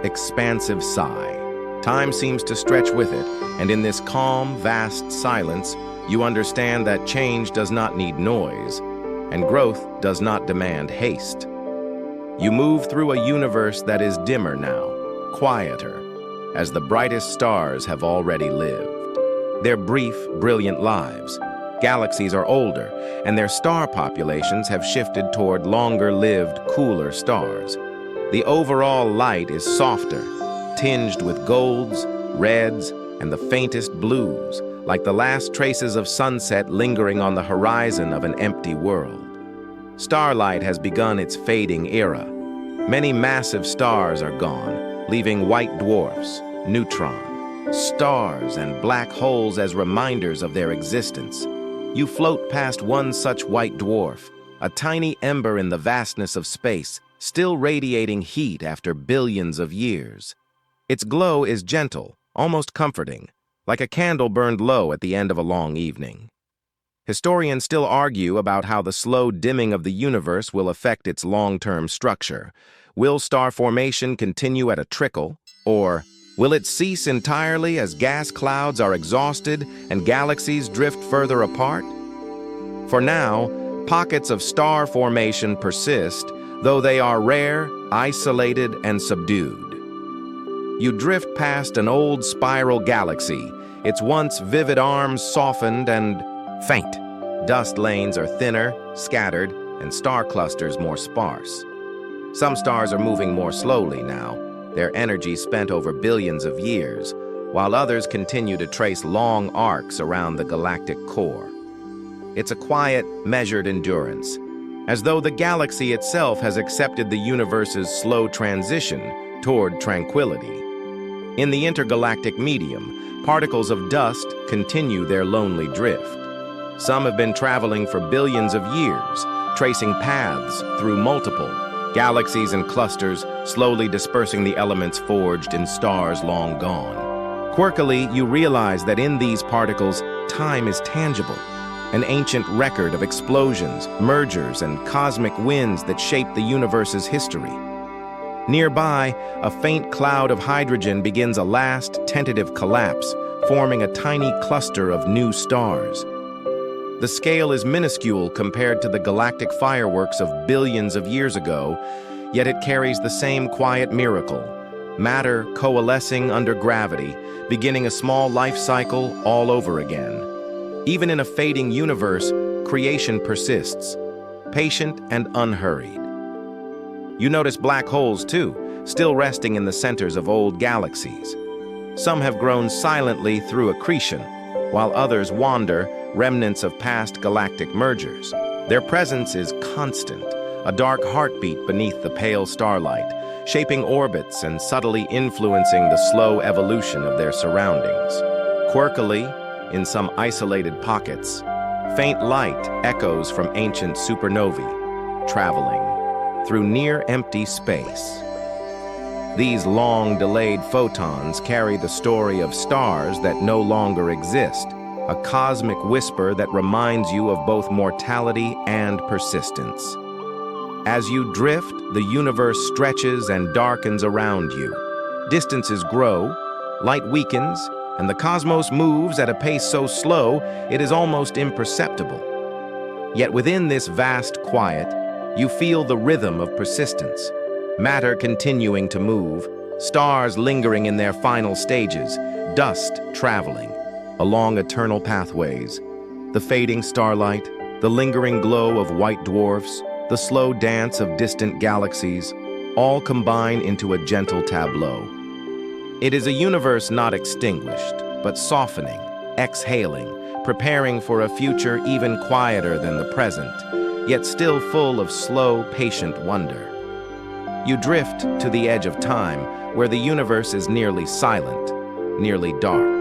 expansive sigh. Time seems to stretch with it, and in this calm, vast silence, you understand that change does not need noise, and growth does not demand haste. You move through a universe that is dimmer now, quieter, as the brightest stars have already lived. Their brief, brilliant lives. Galaxies are older, and their star populations have shifted toward longer-lived, cooler stars. The overall light is softer, tinged with golds, reds, and the faintest blues, like the last traces of sunset lingering on the horizon of an empty world. Starlight has begun its fading era. Many massive stars are gone, leaving white dwarfs, neutrons, stars, and black holes as reminders of their existence. You float past one such white dwarf, a tiny ember in the vastness of space, still radiating heat after billions of years. Its glow is gentle, almost comforting, like a candle burned low at the end of a long evening. Historians still argue about how the slow dimming of the universe will affect its long-term structure. Will star formation continue at a trickle, or will it cease entirely as gas clouds are exhausted and galaxies drift further apart? For now, pockets of star formation persist, though they are rare, isolated, and subdued. You drift past an old spiral galaxy, its once vivid arms softened and faint. Dust lanes are thinner, scattered, and star clusters more sparse. Some stars are moving more slowly now, their energy spent over billions of years, while others continue to trace long arcs around the galactic core. It's a quiet, measured endurance, as though the galaxy itself has accepted the universe's slow transition toward tranquility. In the intergalactic medium, particles of dust continue their lonely drift. Some have been traveling for billions of years, tracing paths through multiple galaxies and clusters, slowly dispersing the elements forged in stars long gone. Quirkily, you realize that in these particles, time is tangible, an ancient record of explosions, mergers, and cosmic winds that shape the universe's history. Nearby, a faint cloud of hydrogen begins a last, tentative collapse, forming a tiny cluster of new stars. The scale is minuscule compared to the galactic fireworks of billions of years ago, yet it carries the same quiet miracle: matter coalescing under gravity, beginning a small life cycle all over again. Even in a fading universe, creation persists, patient and unhurried. You notice black holes, too, still resting in the centers of old galaxies. Some have grown silently through accretion, while others wander, remnants of past galactic mergers. Their presence is constant, a dark heartbeat beneath the pale starlight, shaping orbits and subtly influencing the slow evolution of their surroundings. Quirkily, in some isolated pockets, faint light echoes from ancient supernovae, traveling through near-empty space. These long-delayed photons carry the story of stars that no longer exist, a cosmic whisper that reminds you of both mortality and persistence. As you drift, the universe stretches and darkens around you. Distances grow, light weakens, and the cosmos moves at a pace so slow it is almost imperceptible. Yet within this vast quiet, you feel the rhythm of persistence. Matter continuing to move, stars lingering in their final stages, dust traveling along eternal pathways. The fading starlight, the lingering glow of white dwarfs, the slow dance of distant galaxies, all combine into a gentle tableau. It is a universe not extinguished, but softening, exhaling, preparing for a future even quieter than the present, yet still full of slow, patient wonder. You drift to the edge of time, where the universe is nearly silent, nearly dark.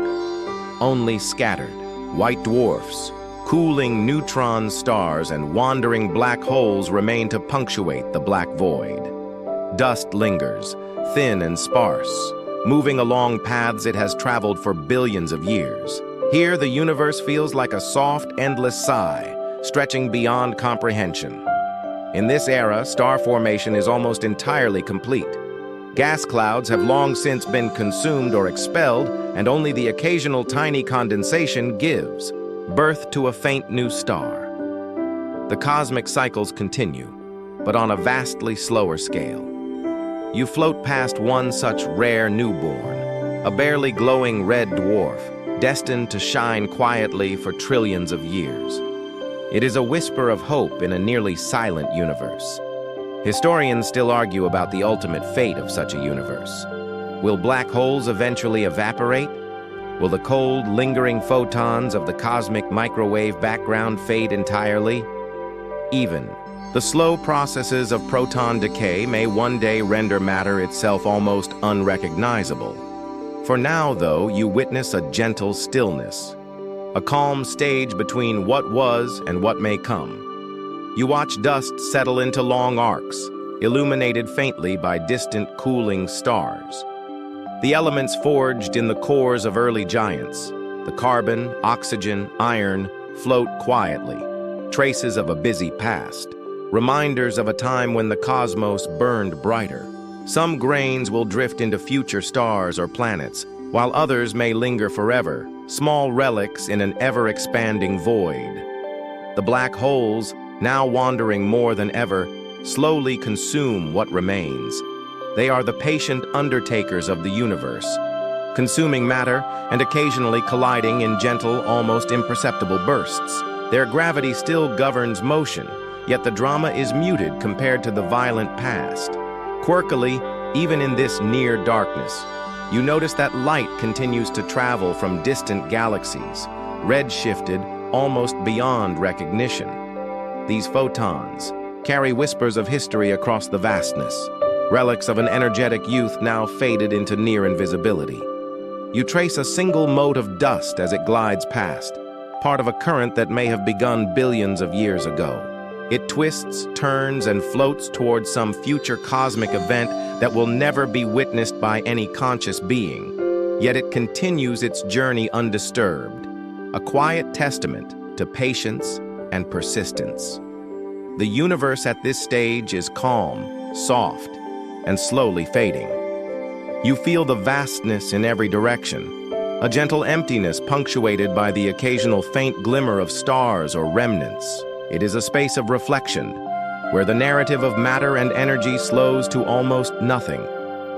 Only scattered, white dwarfs, cooling neutron stars, and wandering black holes remain to punctuate the black void. Dust lingers, thin and sparse, moving along paths it has traveled for billions of years. Here, the universe feels like a soft, endless sigh, stretching beyond comprehension. In this era, star formation is almost entirely complete. Gas clouds have long since been consumed or expelled, and only the occasional tiny condensation gives birth to a faint new star. The cosmic cycles continue, but on a vastly slower scale. You float past one such rare newborn, a barely glowing red dwarf, destined to shine quietly for trillions of years. It is a whisper of hope in a nearly silent universe. Historians still argue about the ultimate fate of such a universe. Will black holes eventually evaporate? Will the cold, lingering photons of the cosmic microwave background fade entirely? Even the slow processes of proton decay may one day render matter itself almost unrecognizable. For now, though, you witness a gentle stillness, a calm stage between what was and what may come. You watch dust settle into long arcs, illuminated faintly by distant cooling stars. The elements forged in the cores of early giants, the carbon, oxygen, iron, float quietly, traces of a busy past, reminders of a time when the cosmos burned brighter. Some grains will drift into future stars or planets, while others may linger forever, small relics in an ever-expanding void. The black holes, now wandering more than ever, slowly consume what remains. They are the patient undertakers of the universe, consuming matter and occasionally colliding in gentle, almost imperceptible bursts. Their gravity still governs motion, yet the drama is muted compared to the violent past. Quirkily, even in this near darkness, you notice that light continues to travel from distant galaxies, red-shifted almost beyond recognition. These photons carry whispers of history across the vastness, relics of an energetic youth now faded into near invisibility. You trace a single mote of dust as it glides past, part of a current that may have begun billions of years ago. It twists, turns, and floats towards some future cosmic event that will never be witnessed by any conscious being. Yet it continues its journey undisturbed, a quiet testament to patience and persistence. The universe at this stage is calm, soft, and slowly fading. You feel the vastness in every direction, a gentle emptiness punctuated by the occasional faint glimmer of stars or remnants. It is a space of reflection, where the narrative of matter and energy slows to almost nothing,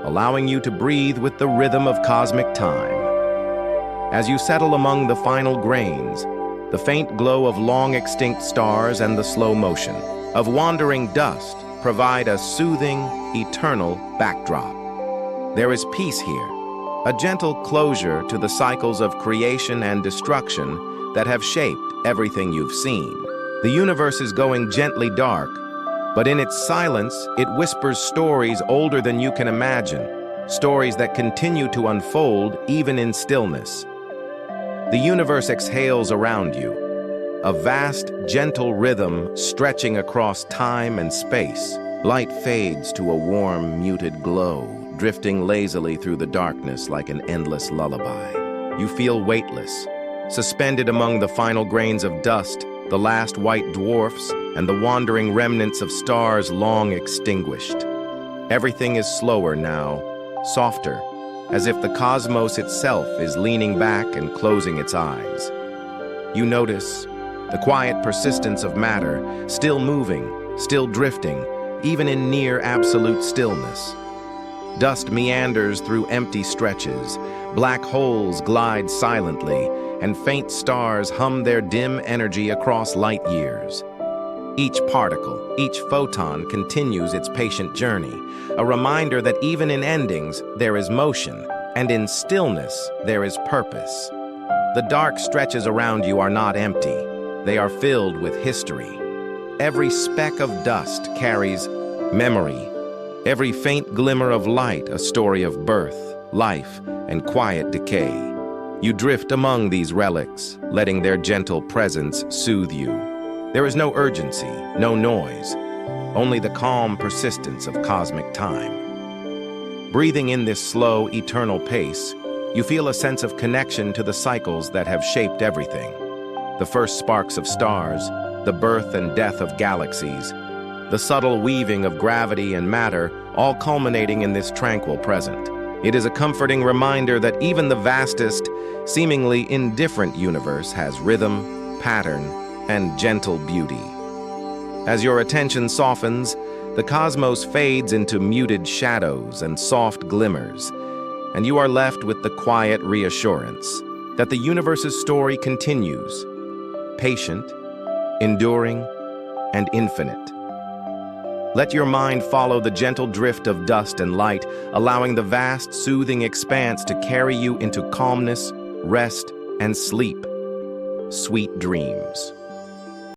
allowing you to breathe with the rhythm of cosmic time. As you settle among the final grains, the faint glow of long-extinct stars and the slow motion of wandering dust provide a soothing, eternal backdrop. There is peace here, a gentle closure to the cycles of creation and destruction that have shaped everything you've seen. The universe is going gently dark, but in its silence, it whispers stories older than you can imagine, stories that continue to unfold even in stillness. The universe exhales around you, a vast, gentle rhythm stretching across time and space. Light fades to a warm, muted glow, drifting lazily through the darkness like an endless lullaby. You feel weightless, suspended among the final grains of dust, the last white dwarfs, and the wandering remnants of stars long extinguished. Everything is slower now, softer, as if the cosmos itself is leaning back and closing its eyes. You notice the quiet persistence of matter, still moving, still drifting, even in near absolute stillness. Dust meanders through empty stretches, black holes glide silently, and faint stars hum their dim energy across light years. Each particle, each photon continues its patient journey, a reminder that even in endings there is motion, and in stillness there is purpose. The dark stretches around you are not empty. They are filled with history. Every speck of dust carries memory. Every faint glimmer of light a story of birth, life, and quiet decay. You drift among these relics, letting their gentle presence soothe you. There is no urgency, no noise, only the calm persistence of cosmic time. Breathing in this slow, eternal pace, you feel a sense of connection to the cycles that have shaped everything. The first sparks of stars, the birth and death of galaxies, the subtle weaving of gravity and matter, all culminating in this tranquil present. It is a comforting reminder that even the vastest, seemingly indifferent universe has rhythm, pattern, and gentle beauty. As your attention softens, the cosmos fades into muted shadows and soft glimmers, and you are left with the quiet reassurance that the universe's story continues, patient, enduring, and infinite. Let your mind follow the gentle drift of dust and light, allowing the vast, soothing expanse to carry you into calmness, rest, and sleep. Sweet dreams.